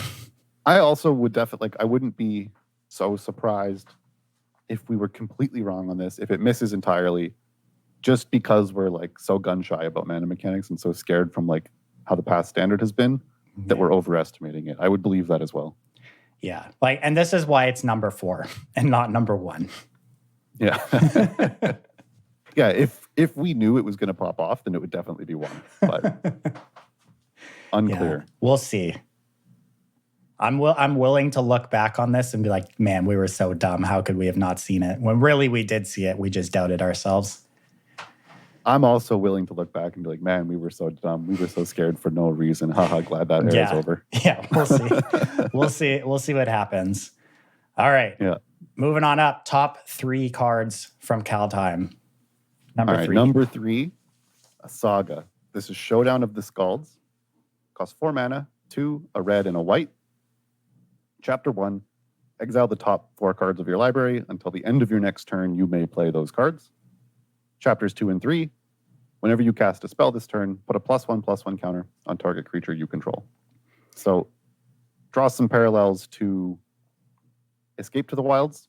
I also would definitely, I wouldn't be so surprised if we were completely wrong on this, if it misses entirely, just because we're so gun shy about mana mechanics and so scared from how the past standard has been that we're overestimating it. I would believe that as well. Yeah. And this is why it's number 4 and not number 1. Yeah. Yeah. If we knew it was going to pop off, then it would definitely be 1. But unclear. Yeah, we'll see. I'm willing to look back on this and be like, man, we were so dumb. How could we have not seen it? When really we did see it. We just doubted ourselves. I'm also willing to look back and be like, man, we were so dumb. We were so scared for no reason. Haha, glad that era is over. Yeah, we'll see. We'll see what happens. All right. Yeah. Moving on up. Top 3 cards from Kaldheim. Number All right, 3. number 3, a Saga. This is Showdown of the Skalds. Costs 4 mana, 2, a red and a white. Chapter 1, exile the top 4 cards of your library. Until the end of your next turn, you may play those cards. Chapters 2 and 3, whenever you cast a spell this turn, put a +1/+1 counter on target creature you control. So, draw some parallels to Escape to the Wilds.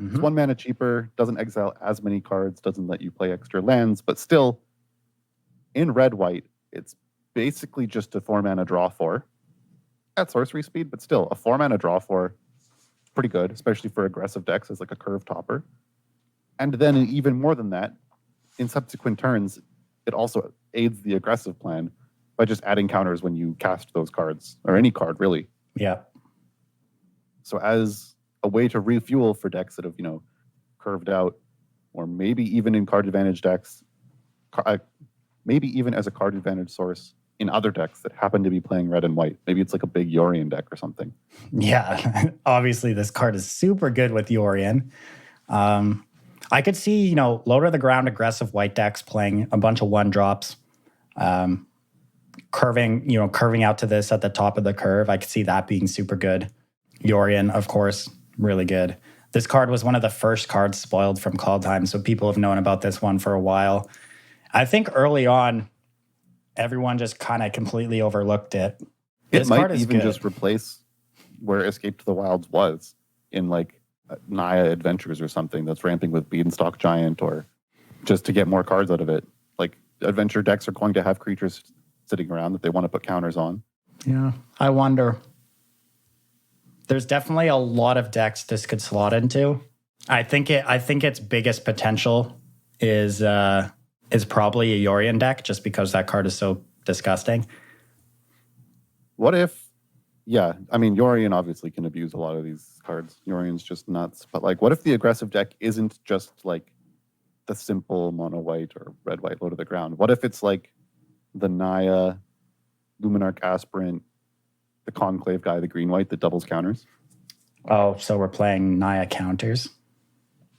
It's 1 mana cheaper, doesn't exile as many cards, doesn't let you play extra lands, but still, in red-white, it's basically just a 4 mana draw 4 at sorcery speed, but still, a 4 mana draw 4 is pretty good, especially for aggressive decks as like a curve topper. And then even more than that, in subsequent turns, it also aids the aggressive plan by just adding counters when you cast those cards, or any card, really. Yeah. So as a way to refuel for decks that have, curved out, or maybe even in card advantage decks, maybe even as a card advantage source in other decks that happen to be playing red and white. Maybe it's like a big Yorion deck or something. Yeah. Obviously, this card is super good with Yorion. I could see, low to the ground aggressive white decks playing a bunch of 1-drops, curving out to this at the top of the curve. I could see that being super good. Yorion, of course, really good. This card was one of the first cards spoiled from Kaldheim, so people have known about this one for a while. I think early on, everyone just kind of completely overlooked it. It might even just replace where Escape to the Wilds was in like Naya Adventures or something that's ramping with Beanstalk Giant, or just to get more cards out of it. Like adventure decks are going to have creatures sitting around that they want to put counters on. Yeah, I wonder. There's definitely a lot of decks this could slot into. I think its biggest potential is probably a Yorion deck, just because that card is so disgusting. What if? Yeah, I mean, Yorion obviously can abuse a lot of these cards. Yorion's just nuts. But like, what if the aggressive deck isn't just like the simple mono white or red white low to the ground? What if it's like the Naya, Luminarch Aspirant, the Conclave guy, the green white that doubles counters? Oh, so we're playing Naya counters?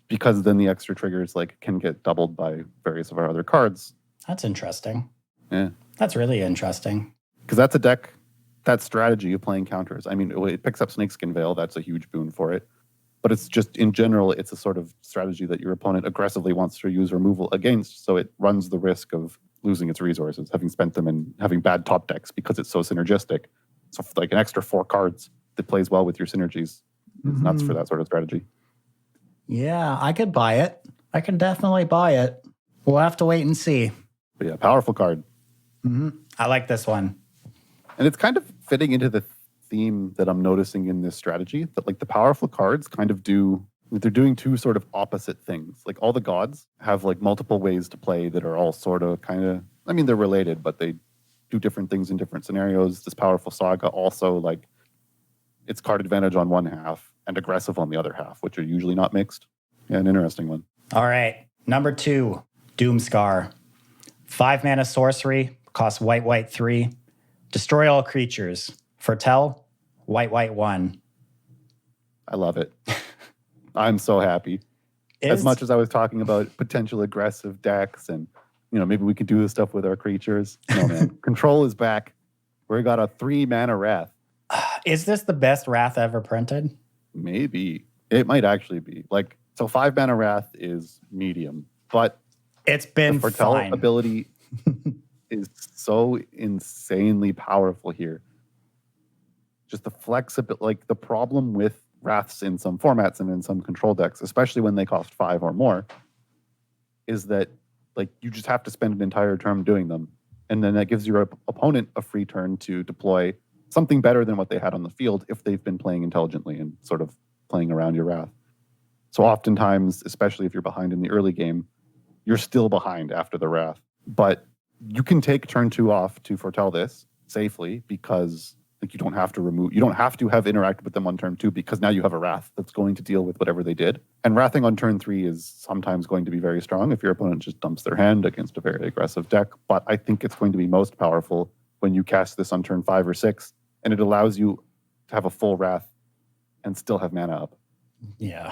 Because then the extra triggers like can get doubled by various of our other cards. That's interesting. Yeah. That's really interesting. Because that's a deck, that strategy of playing counters. I mean, it picks up Snakeskin Veil. That's a huge boon for it. But it's just, in general, it's a sort of strategy that your opponent aggressively wants to use removal against, so it runs the risk of losing its resources, having spent them and having bad top decks because it's so synergistic. So like an extra 4 cards that plays well with your synergies is nuts for that sort of strategy. Yeah, I could buy it. I can definitely buy it. We'll have to wait and see. But yeah, powerful card. I like this one. And it's kind of fitting into the theme that I'm noticing in this strategy, that like the powerful cards kind of they're doing 2 sort of opposite things. Like all the gods have like multiple ways to play that are all sort of kind of, I mean, they're related, but they do different things in different scenarios. This powerful saga also, like, it's card advantage on one half and aggressive on the other half, which are usually not mixed. Yeah, an interesting one. All right. Number 2, Doomscar. 5 mana sorcery, costs white 3. Destroy all creatures. Foretell, white 1. I love it. I'm so happy. As much as I was talking about potential aggressive decks and, maybe we could do this stuff with our creatures. No, man. Control is back. We got a 3 mana Wrath. Is this the best Wrath ever printed? Maybe. It might actually be. Like, so 5 mana Wrath is medium, but it's been the Foretell fine. Ability is so insanely powerful here. Just the flexibility, like the problem with Wraths in some formats and in some control decks, especially when they cost 5 or more, is that like you just have to spend an entire turn doing them. And then that gives your opponent a free turn to deploy something better than what they had on the field if they've been playing intelligently and sort of playing around your Wrath. So oftentimes, especially if you're behind in the early game, you're still behind after the Wrath. But you can take turn 2 off to foretell this safely because like you don't have to have interacted with them on turn 2 because now you have a Wrath that's going to deal with whatever they did. And Wrathing on turn 3 is sometimes going to be very strong if your opponent just dumps their hand against a very aggressive deck. But I think it's going to be most powerful when you cast this on turn 5 or 6, and it allows you to have a full Wrath and still have mana up. Yeah.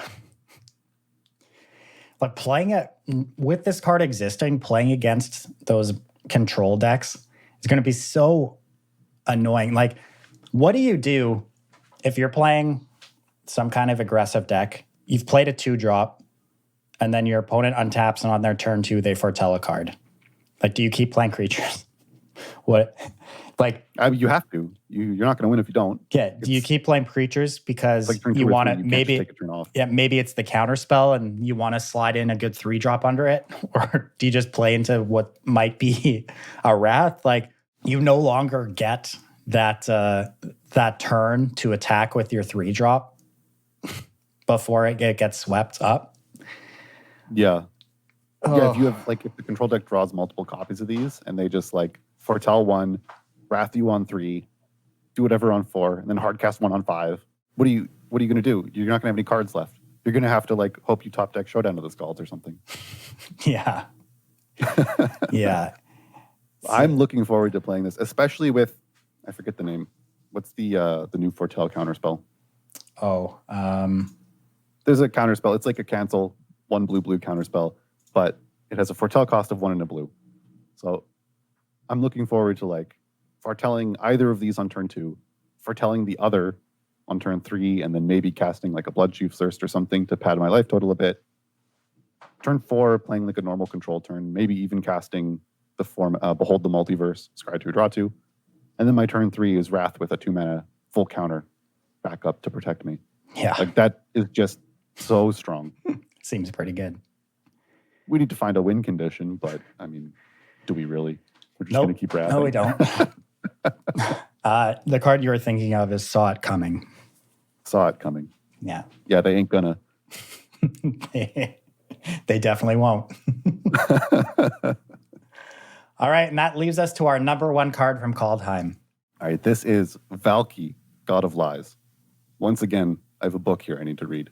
But playing it with this card existing, playing against those control decks is going to be so annoying. Like, what do you do if you're playing some kind of aggressive deck? You've played a 2-drop, and then your opponent untaps, and on their turn 2, they foretell a card. Like, do you keep playing creatures? What? Like, you have to. You're not going to win if you don't. Yeah. Do you keep playing creatures because like you want to maybe take a turn off? Yeah, maybe it's the counter spell and you want to slide in a good 3-drop under it, or do you just play into what might be a wrath? Like, you no longer get that that turn to attack with your 3-drop before it gets swept up. Yeah. Yeah, if you have if the control deck draws multiple copies of these and they just foretell 1, wrath you on 3, do whatever on 4, and then hardcast 1 on 5, what are you going to do? You're not going to have any cards left. You're going to have to hope you top deck Showdown to the Scald or something. Yeah. Yeah. I'm looking forward to playing this, especially with, I forget the name. What's the new foretell counterspell? There's a counterspell. It's like a cancel 1 blue counterspell, but it has a foretell cost of 1 and a blue. So I'm looking forward to foretelling either of these on turn 2, foretelling the other on turn 3, and then maybe casting a Bloodchief Thirst or something to pad my life total a bit. Turn 4, playing a normal control turn, maybe even casting the form Behold the Multiverse, scry 2, draw 2. And then my turn 3 is Wrath with a 2-mana full counter back up to protect me. Yeah. That is just so strong. Seems pretty good. We need to find a win condition, but I mean, do we really? We're just going to keep wrathing. No, we don't. The card you were thinking of is Saw It Coming. Saw it coming. Yeah. Yeah, they ain't gonna. They definitely won't. All right, and that leaves us to our number 1 card from Kaldheim. All right, this is Valki, God of Lies. Once again, I have a book here I need to read.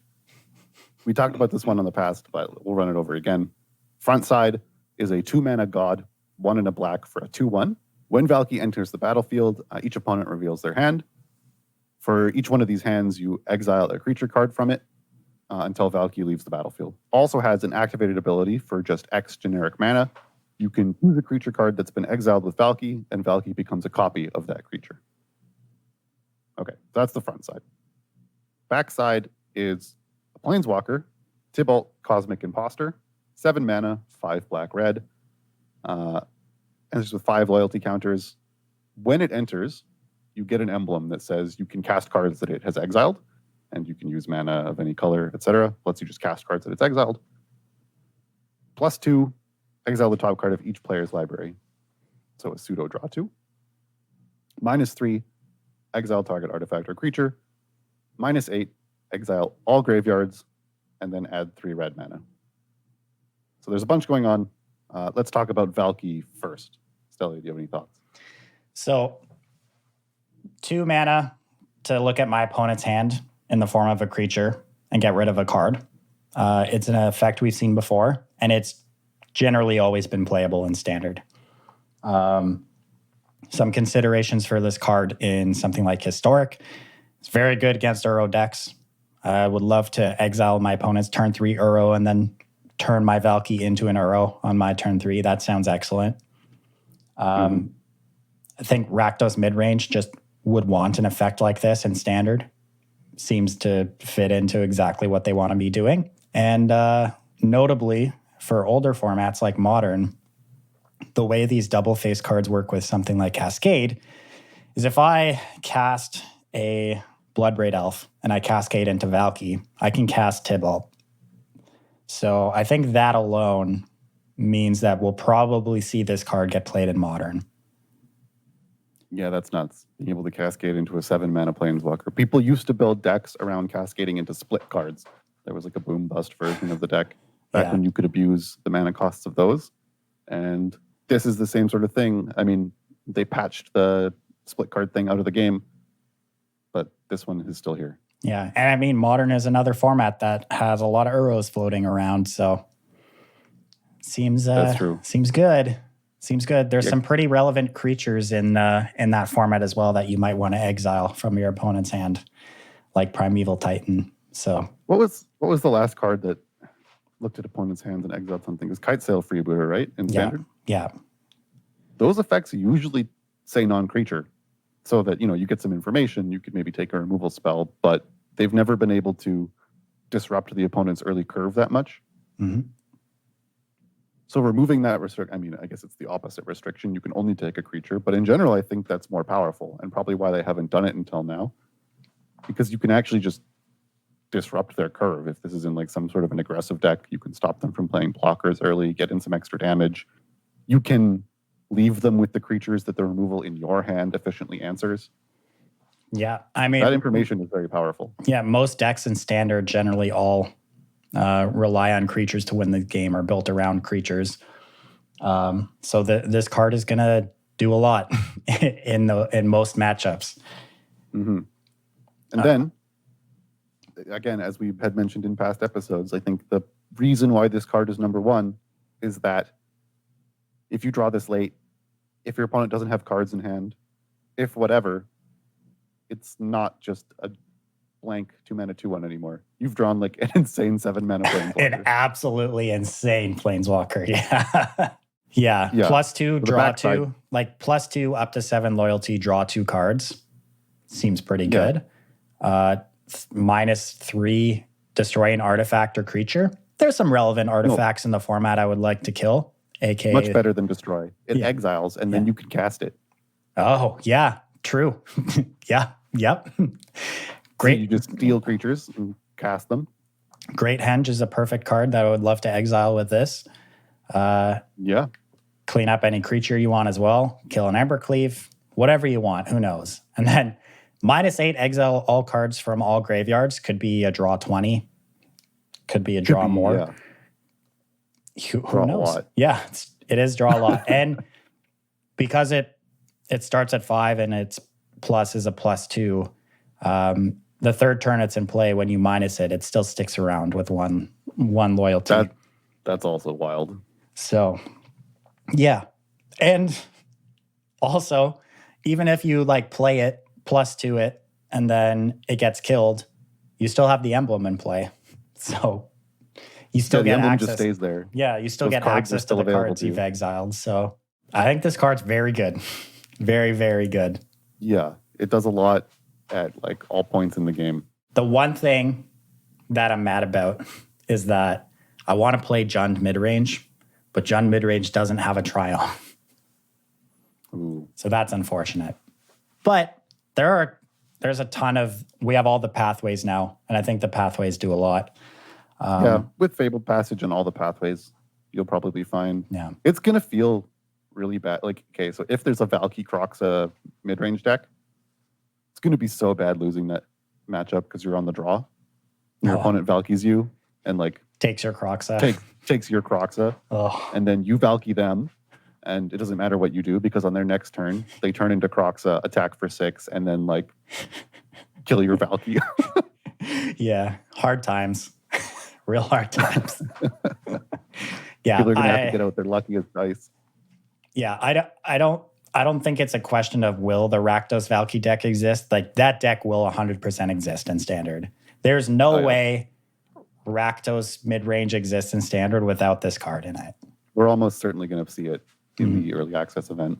We talked about this one in the past, but we'll run it over again. Front side is a 2-mana god, 1 and a black for a 2/1. When Valki enters the battlefield, each opponent reveals their hand. For each one of these hands, you exile a creature card from it until Valki leaves the battlefield. Also has an activated ability for just X generic mana. You can choose a creature card that's been exiled with Valki, and Valki becomes a copy of that creature. Okay, that's the front side. Back side is a Planeswalker, Tibalt Cosmic Imposter, 7 mana, 5 black red, and it's with 5 loyalty counters. When it enters, you get an emblem that says you can cast cards that it has exiled, and you can use mana of any color, etc. Lets you just cast cards that it's exiled. +2, exile the top card of each player's library. So a pseudo draw 2. -3, exile target artifact or creature. -8, exile all graveyards, and then add 3 red mana. So there's a bunch going on. Let's talk about Valki first. Stella, do you have any thoughts? So 2 mana to look at my opponent's hand in the form of a creature and get rid of a card. It's an effect we've seen before, and it's generally always been playable in Standard. Some considerations for this card in something like Historic. It's very good against Uro decks. I would love to exile my opponent's turn 3 Uro and then turn my Valki into an Uro on my turn 3. That sounds excellent. I think Rakdos Midrange just would want an effect like this in Standard. Seems to fit into exactly what they want to be doing. And notably, for older formats like Modern, the way these double face cards work with something like Cascade is if I cast a Bloodbraid Elf and I cascade into Valki, I can cast Tibalt. So I think that alone means that we'll probably see this card get played in Modern. Yeah, that's nuts. Being able to cascade into a 7-mana Planeswalker. People used to build decks around cascading into split cards. There was a boom bust version of the deck back when you could abuse the mana costs of those. And this is the same sort of thing. I mean, they patched the split card thing out of the game, but this one is still here. Yeah, and I mean, Modern is another format that has a lot of Uros floating around, so seems that's true. Seems good. Seems good. There's some pretty relevant creatures in that format as well that you might want to exile from your opponent's hand, like Primeval Titan. So what was the last card that looked at opponents' hands and exiled something. Is Kite Sail Freebooter, right? In standard? Yeah. Those effects usually say non-creature, so that, you get some information. You could maybe take a removal spell, but they've never been able to disrupt the opponent's early curve that much. Mm-hmm. So removing that I guess it's the opposite restriction. You can only take a creature, but in general, I think that's more powerful, and probably why they haven't done it until now, because you can actually just disrupt their curve. If this is in like some sort of an aggressive deck, you can stop them from playing blockers early, get in some extra damage. You can leave them with the creatures that the removal in your hand efficiently answers. Yeah, I mean, that information is very powerful. Yeah, most decks in standard generally all rely on creatures to win the game, or built around creatures. So this card is going to do a lot in most matchups. Mm-hmm. And then, again, as we had mentioned in past episodes, I think the reason why this card is number one is that if you draw this late, if your opponent doesn't have cards in hand, if whatever, it's not just a blank 2-mana 2/1 anymore. You've drawn like an insane 7-mana Planeswalker. An absolutely insane Planeswalker. Yeah. Yeah. +2, draw 2. Like +2 up to 7 loyalty, draw 2 cards. Seems pretty good. -3, destroy an artifact or creature. There's some relevant artifacts in the format I would like to kill. AKA, much better than destroy. It exiles, and then you can cast it. Oh, yeah. True. Yep. Great. So you just steal creatures and cast them. Great Henge is a perfect card that I would love to exile with this. Clean up any creature you want as well. Kill an Embercleave. Whatever you want. Who knows? And then -8, exile all cards from all graveyards. Could be a draw 20. Could be a draw more. Yeah. Who knows? A lot. Yeah, it is draw a lot. And because it starts at 5 and its plus is a +2, the third turn it's in play, when you minus it, it still sticks around with one loyalty. That's also wild. So, yeah. And also, even if you like play it +2 it and then it gets killed, you still have the emblem in play. So you still get emblem access. Just stays there. Yeah, you still get access to the cards you've exiled. So I think this card's very good. Very, very good. Yeah, it does a lot at like all points in the game. The one thing that I'm mad about is that I want to play Jund midrange, but Jund midrange doesn't have a trial. Ooh. So that's unfortunate. But there's a ton of, we have all the pathways now, and I think the pathways do a lot. With Fabled Passage and all the pathways, you'll probably be fine. Yeah. It's going to feel really bad. Like, okay, so if there's a Valky Croxa mid-range deck, it's going to be so bad losing that matchup because you're on the draw. Your opponent Valky's you and like takes your Croxa. Takes your Croxa. And then you Valky them. And it doesn't matter what you do because on their next turn, they turn into Croxa, attack for 6, and then like kill your Valky. Yeah, hard times. Real hard times. Yeah, people are gonna have to get out their luckiest dice. Yeah, I don't think it's a question of will the Rakdos Valky deck exist. Like that deck will 100% exist in standard. There's no way Rakdos mid-range exists in standard without this card in it. We're almost certainly going to see it in the early access event.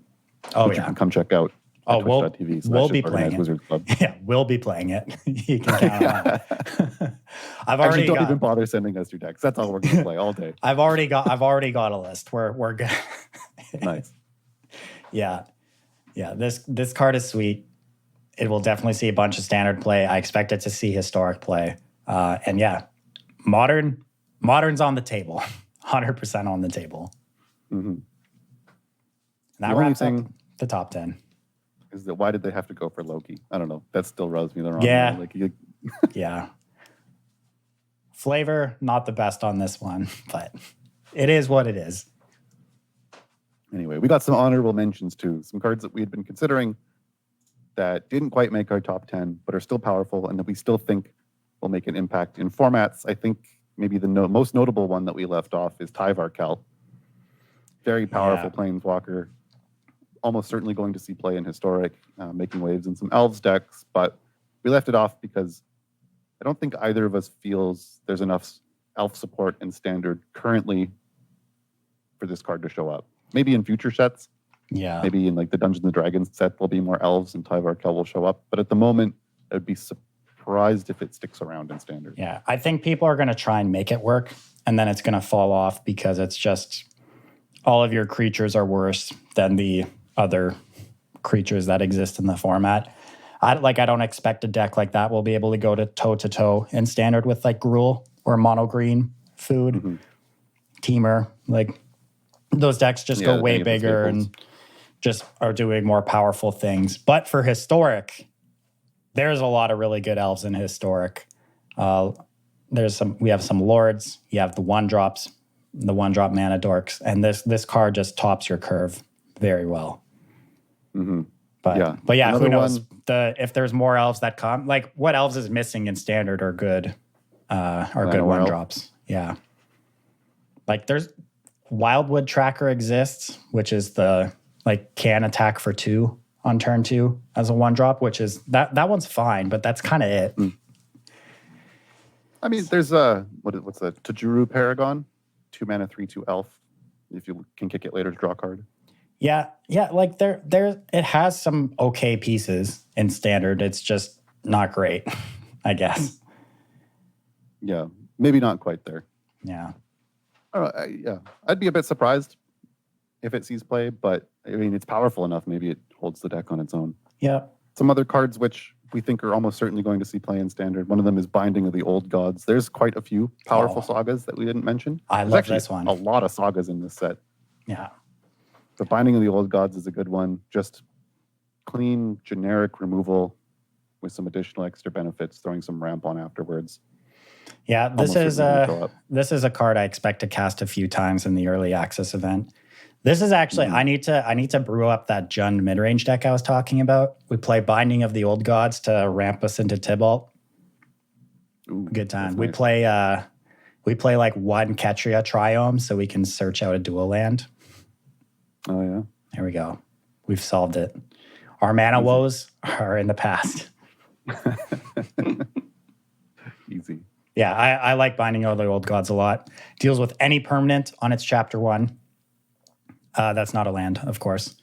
Oh, which you can come check out. We'll be playing it. Wizards Club. Yeah, we'll be playing it. You can count on that. Don't even bother sending us your decks. That's all we're going to play all day. I've already got a list. We're good. Nice. Yeah. This card is sweet. It will definitely see a bunch of standard play. I expect it to see historic play. And yeah, modern's on the table. 100% on the table. Mm-hmm. And that wraps up the top 10. Is that why did they have to go for Loki? I don't know. That still rubs me the wrong way. Yeah. Flavor, not the best on this one, but it is what it is. Anyway, we got some honorable mentions too. Some cards that we had been considering that didn't quite make our top 10, but are still powerful and that we still think will make an impact in formats. I think maybe the most notable one that we left off is Tyvar Kel. Very powerful Planeswalker. Almost certainly going to see play in Historic, making waves in some Elves decks, but we left it off because I don't think either of us feels there's enough elf support in standard currently for this card to show up. Maybe in future sets. Yeah. Maybe in like the Dungeons and Dragons set, there'll be more elves and Tyvar Kel will show up. But at the moment, I'd be surprised if it sticks around in standard. Yeah. I think people are going to try and make it work, and then it's going to fall off because it's just all of your creatures are worse than the other creatures that exist in the format. I don't expect a deck like that will be able to go to toe in standard with like Gruul or mono green food, Teamer. Like those decks just go way bigger and just are doing more powerful things. But for historic, there's a lot of really good elves in historic. We have some lords. You have the 1-drops, the 1-drop mana dorks, and this card just tops your curve very well. Mm-hmm. But yeah, who knows? If there's more elves that come, like what elves is missing in standard are good 1-drops. Yeah. Like there's Wildwood Tracker exists, which is the like can attack for 2 on turn 2 as a 1-drop, which is that one's fine, but that's kind of it. I mean, there's what's the Tajuru Paragon, 2 mana 3/2 elf. If you can kick it later to draw a card. Yeah, like there it has some okay pieces in standard. It's just not great, I guess. Yeah, maybe not quite there. Yeah. I don't know, I'd be a bit surprised if it sees play, but I mean, it's powerful enough. Maybe it holds the deck on its own. Yeah. Some other cards which we think are almost certainly going to see play in standard. One of them is Binding of the Old Gods. There's quite a few powerful sagas that we didn't mention. There's love this one. A lot of sagas in this set. Yeah. The Binding of the Old Gods is a good one. Just clean, generic removal with some additional extra benefits, throwing some ramp on afterwards. Yeah, this is a card I expect to cast a few times in the early access event. This is actually I need to brew up that Jund mid-range deck I was talking about. We play Binding of the Old Gods to ramp us into Tibalt. Ooh, good time. Nice. We play like 1 Ketria Triome so we can search out a dual land. Oh yeah. There we go. We've solved it. Our mana woes are in the past. Easy. Yeah, I like Binding of the Old Gods a lot. Deals with any permanent on its chapter 1. That's not a land, of course.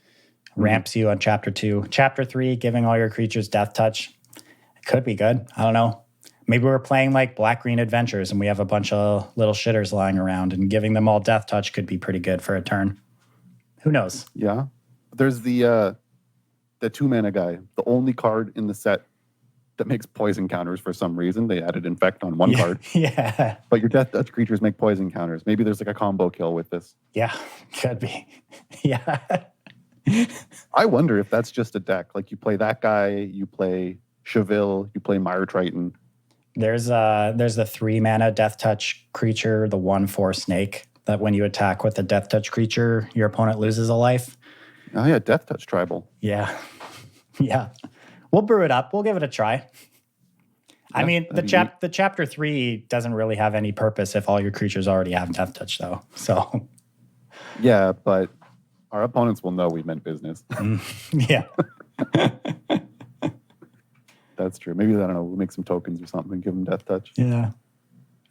Ramps you on chapter 2. Chapter 3, giving all your creatures death touch. It could be good. I don't know. Maybe we're playing like Black-Green Adventures and we have a bunch of little shitters lying around, and giving them all death touch could be pretty good for a turn. Who knows? Yeah. There's the 2 mana guy, the only card in the set that makes poison counters for some reason. They added Infect on one card. Yeah. But your death touch creatures make poison counters. Maybe there's like a combo kill with this. Yeah, could be. Yeah. I wonder if that's just a deck. Like you play that guy, you play Cheville, you play Mire Triton. There's the 3 mana death touch creature, the 1/4 snake, that when you attack with a death touch creature, your opponent loses a life. Oh yeah, death touch tribal. Yeah. Yeah. We'll brew it up. We'll give it a try. I mean, the chapter 3 doesn't really have any purpose if all your creatures already have death touch, though. So yeah, but our opponents will know we meant business. Yeah. That's true. Maybe, I don't know, we'll make some tokens or something and give them death touch. Yeah.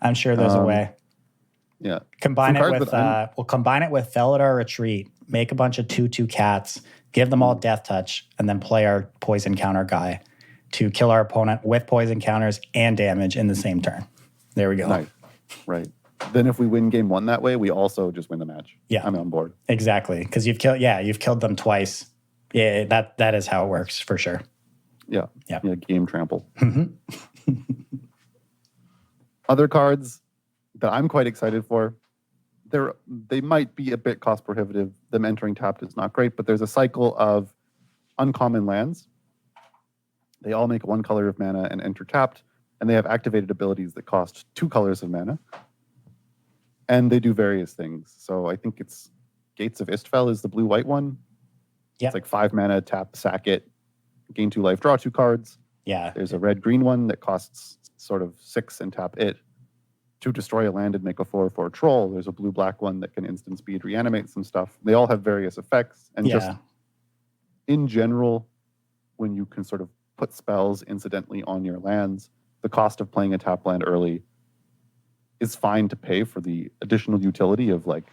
I'm sure there's a way. Yeah. We'll combine it with Felidar Retreat, make a bunch of 2/2 cats, give them all death touch, and then play our poison counter guy to kill our opponent with poison counters and damage in the same turn. There we go. Nice. Right. Then if we win game 1 that way, we also just win the match. Yeah. I'm on board. Exactly. Because you've killed them twice. Yeah, that is how it works for sure. Yeah. Yeah. Game trample. Other cards that I'm quite excited for, they might be a bit cost prohibitive. Them entering tapped is not great, but there's a cycle of uncommon lands. They all make 1 color of mana and enter tapped, and they have activated abilities that cost 2 colors of mana. And they do various things. So I think it's Gates of Istfel is the blue-white one. Yeah. It's like 5 mana, tap, sack it, gain 2 life, draw 2 cards. Yeah. There's a red-green one that costs sort of 6 and tap it. To destroy a land and make a 4/4 troll. There's a blue-black one that can instant speed reanimate some stuff. They all have various effects. And just in general, when you can sort of put spells incidentally on your lands, the cost of playing a tap land early is fine to pay for the additional utility of like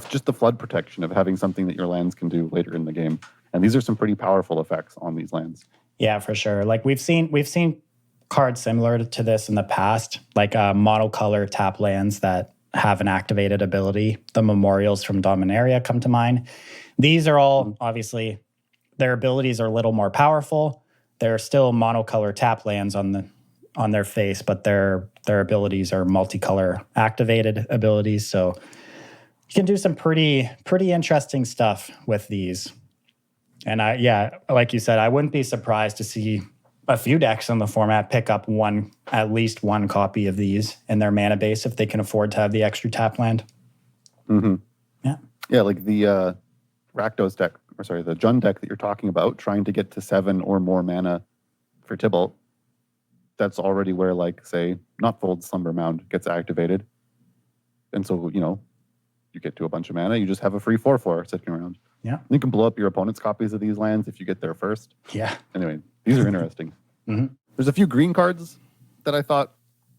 just the flood protection of having something that your lands can do later in the game. And these are some pretty powerful effects on these lands. Yeah, for sure. Like we've seen cards similar to this in the past, like monocolor tap lands that have an activated ability. The Memorials from Dominaria come to mind. These are all, obviously, their abilities are a little more powerful. They're still monocolor tap lands on their face, but their abilities are multicolor activated abilities. So you can do some pretty interesting stuff with these. And like you said, I wouldn't be surprised to see a few decks in the format pick up at least one copy of these in their mana base if they can afford to have the extra tap land. Mm-hmm. Yeah. Yeah, like the Rakdos deck, the Jund deck that you're talking about, trying to get to 7 or more mana for Tibalt. That's already where, like, say, Notfold's Slumber Mound gets activated. And so, you get to a bunch of mana, you just have a free 4/4 sitting around. Yeah. You can blow up your opponent's copies of these lands if you get there first. Yeah. Anyway, these are interesting. Mm-hmm. There's a few green cards that I thought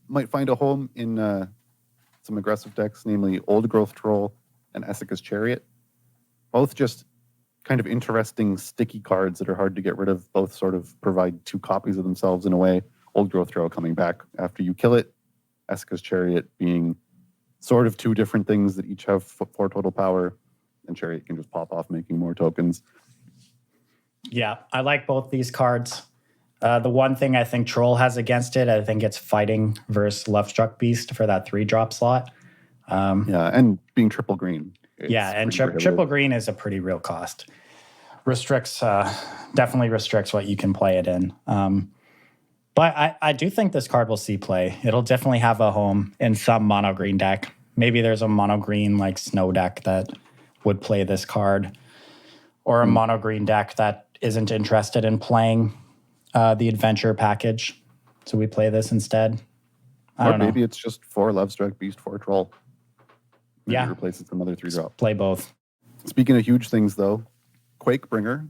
might find a home in some aggressive decks, namely Old Growth Troll and Essica's Chariot. Both just kind of interesting, sticky cards that are hard to get rid of. Both sort of provide 2 copies of themselves in a way. Old Growth Troll coming back after you kill it. Essica's Chariot being sort of 2 different things that each have 4 total power. And Chariot can just pop off, making more tokens. Yeah, I like both these cards. The one thing I think Troll has against it, I think it's fighting versus Lovestruck Beast for that 3-drop slot. And being triple green. And triple green is a pretty real cost. Definitely restricts what you can play it in. But I do think this card will see play. It'll definitely have a home in some mono green deck. Maybe there's a mono green like Snow deck that would play this card, or a mono green deck that isn't interested in playing the adventure package. So we play this instead. I don't know. Maybe it's just 4 Lovestruck Beast, 4 Troll. Maybe replace it with some other 3-drop. Play both. Speaking Speaking of huge things, though, Quakebringer.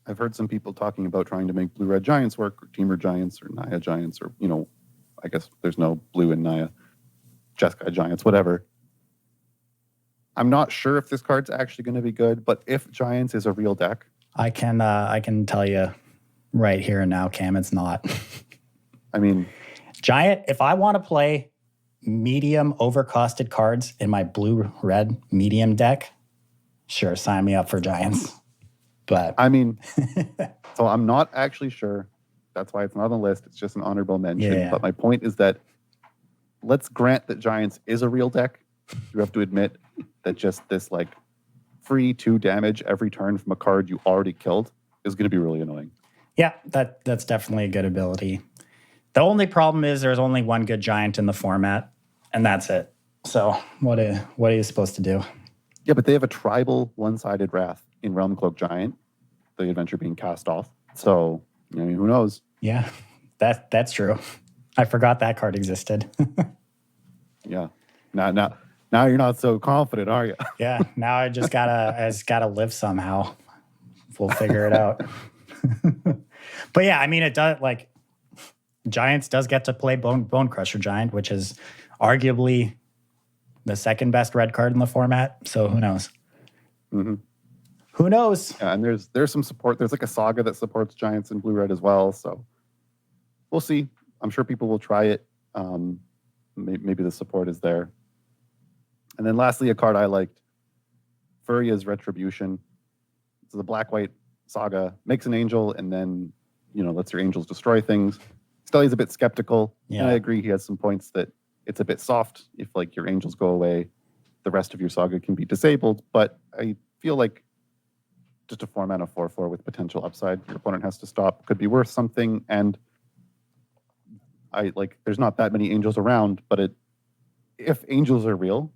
I've heard some people talking about trying to make Blue-Red Giants work, or Teamer Giants, or Naya Giants, or, I guess there's no blue in Naya. Jeskai Giants, whatever. I'm not sure if this card's actually going to be good, but if Giants is a real deck, I can tell you right here and now, Cam, it's not. I mean, Giant, if I want to play medium overcosted cards in my blue-red medium deck, sure, sign me up for Giants. But I mean, so I'm not actually sure. That's why it's not on the list. It's just an honorable mention. Yeah. But my point is that let's grant that Giants is a real deck. You have to admit that just this like free 2 damage every turn from a card you already killed is going to be really annoying. Yeah, that's definitely a good ability. The only problem is there's only one good Giant in the format, and that's it. So what are you supposed to do? Yeah, but they have a tribal one-sided Wrath in Realm Cloak Giant, the adventure being cast off. So, I mean, who knows? Yeah, that's true. I forgot that card existed. Yeah. Now you're not so confident, are you? Yeah, now I just gotta live somehow. We'll figure it out. But yeah, I mean, it does, like, Giants does get to play Bone Crusher Giant, which is arguably the second best red card in the format. So who knows? Mm-hmm. Who knows? Yeah, and there's some support. There's like a saga that supports Giants in blue-red as well. So we'll see. I'm sure people will try it. Maybe the support is there. And then lastly, a card I liked, Furia's Retribution. It's the black-white saga. Makes an angel and then, lets your angels destroy things. Stelly's a bit skeptical. Yeah. And I agree he has some points that it's a bit soft. If like your angels go away, the rest of your saga can be disabled. But I feel like just a 4-mana 4/4 with potential upside. Your opponent has to stop. Could be worth something. And there's not that many angels around, but if angels are real,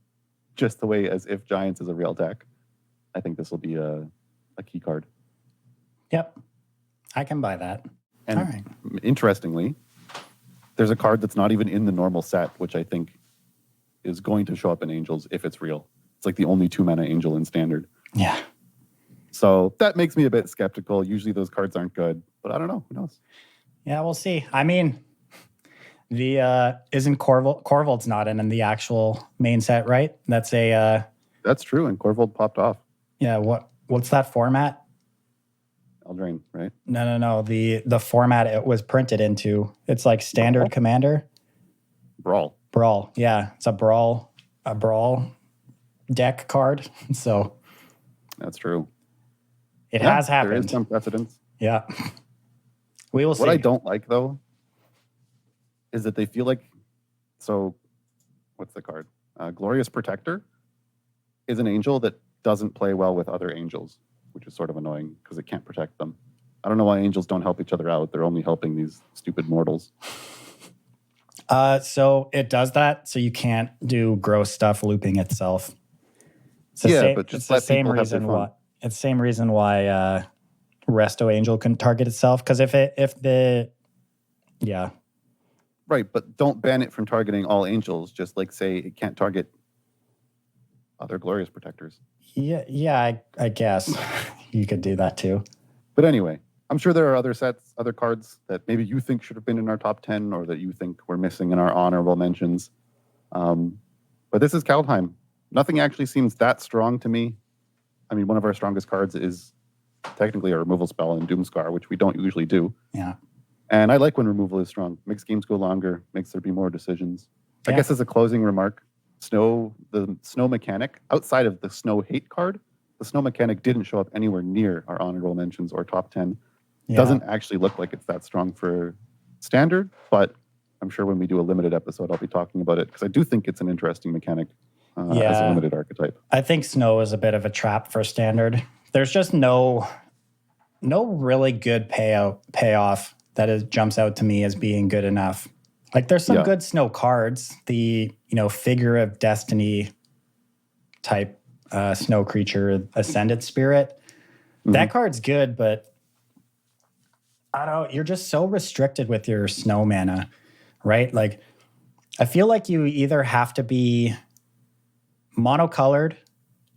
just the way as if Giants is a real deck, I think this will be a key card. Yep. I can buy that. And all right. Interestingly, there's a card that's not even in the normal set, which I think is going to show up in Angels if it's real. It's like the only 2-mana Angel in Standard. Yeah. So that makes me a bit skeptical. Usually those cards aren't good, but I don't know. Who knows? Yeah, we'll see. I mean, Isn't Corvold's not in the actual main set, right? That's That's true, and Corvold popped off. Yeah, what's that format? Eldraine, right? No. The format it was printed into. It's like standard Commander. Brawl. Yeah, it's a brawl deck card. So that's true. It has happened. There is some precedence. Yeah. We will see. What I don't like though is that they feel like, so what's the card? Glorious Protector is an angel that doesn't play well with other angels, which is sort of annoying because it can't protect them. I don't know why angels don't help each other out. They're only helping these stupid mortals. So it does that, so you can't do gross stuff looping itself. But just it's the same reason why. It's the same reason why Resto Angel can target itself. Because right, but don't ban it from targeting all angels. Just like say it can't target other Glorious Protectors. Yeah, I guess you could do that too. But anyway, I'm sure there are other cards that maybe you think should have been in our top 10 or that you think we're missing in our honorable mentions. But this is Kaldheim. Nothing actually seems that strong to me. I mean, one of our strongest cards is technically a removal spell in Doomscar, which we don't usually do. Yeah. And I like when removal is strong. Makes games go longer, makes there be more decisions. Yeah. I guess as a closing remark, the snow mechanic, outside of the snow hate card, the snow mechanic didn't show up anywhere near our honorable mentions or top 10. Yeah. Doesn't actually look like it's that strong for standard, but I'm sure when we do a limited episode, I'll be talking about it because I do think it's an interesting mechanic as a limited archetype. I think snow is a bit of a trap for standard. There's just no really good payoff that jumps out to me as being good enough. Like there's some good snow cards, the Figure of Destiny type snow creature, Ascended Spirit. Mm-hmm. That card's good, but I don't know, you're just so restricted with your snow mana, right? Like I feel like you either have to be monocolored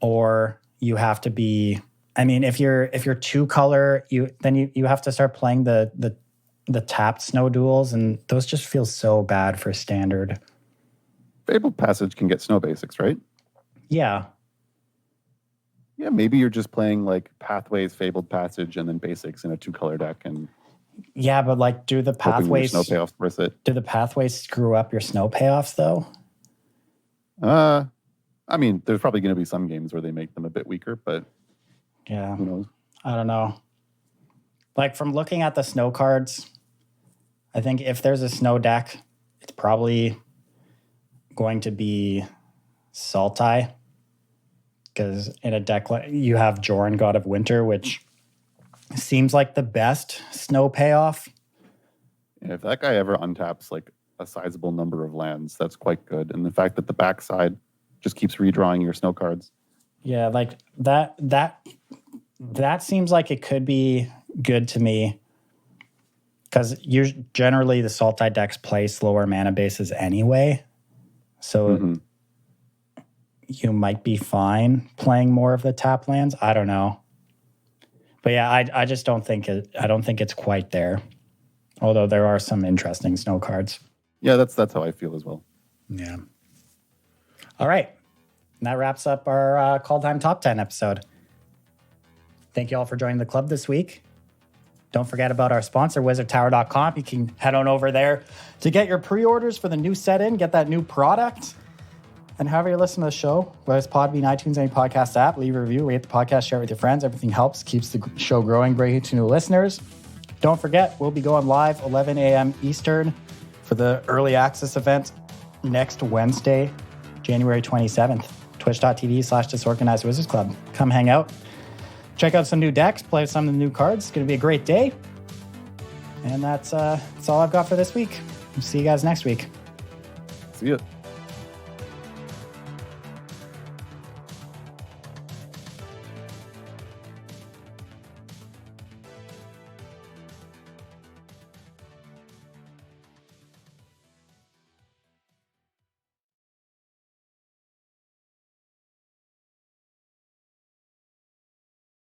or you have to be, I mean, if you're two color, you have to start playing the tapped snow duels, and those just feel so bad for standard. Fabled Passage can get snow basics, right? Yeah. Yeah, maybe you're just playing like Pathways, Fabled Passage, and then basics in a 2-color deck, and yeah, but like, do the pathways snow payoffs worth it? Do the pathways screw up your snow payoffs though? I mean, there's probably going to be some games where they make them a bit weaker, but yeah, who knows? I don't know. Like from looking at the snow cards, I think if there's a snow deck, it's probably going to be Sultai. Because in a deck like you have Jorn, God of Winter, which seems like the best snow payoff. Yeah, if that guy ever untaps like a sizable number of lands, that's quite good. And the fact that the backside just keeps redrawing your snow cards. Yeah, like that seems like it could be good to me. Because generally the Sultai decks play slower mana bases anyway. So you might be fine playing more of the tap lands. I don't know. But yeah, I just don't think it's quite there. Although there are some interesting snow cards. Yeah, that's how I feel as well. Yeah. All right. And that wraps up our Kaldheim Top 10 episode. Thank you all for joining the club this week. Don't forget about our sponsor, wizardtower.com. You can head on over there to get your pre-orders for the new set in, get that new product. And however you listen to the show, whether it's Podbean, iTunes, any podcast app, leave a review, rate the podcast, share it with your friends. Everything helps, keeps the show growing, bringing to new listeners. Don't forget, we'll be going live 11 a.m. Eastern for the early access event next Wednesday, January 27th. Twitch.tv/Disorganized Wizards Club. Come hang out. Check out some new decks, play some of the new cards. It's going to be a great day. And that's all I've got for this week. See you guys next week. See ya.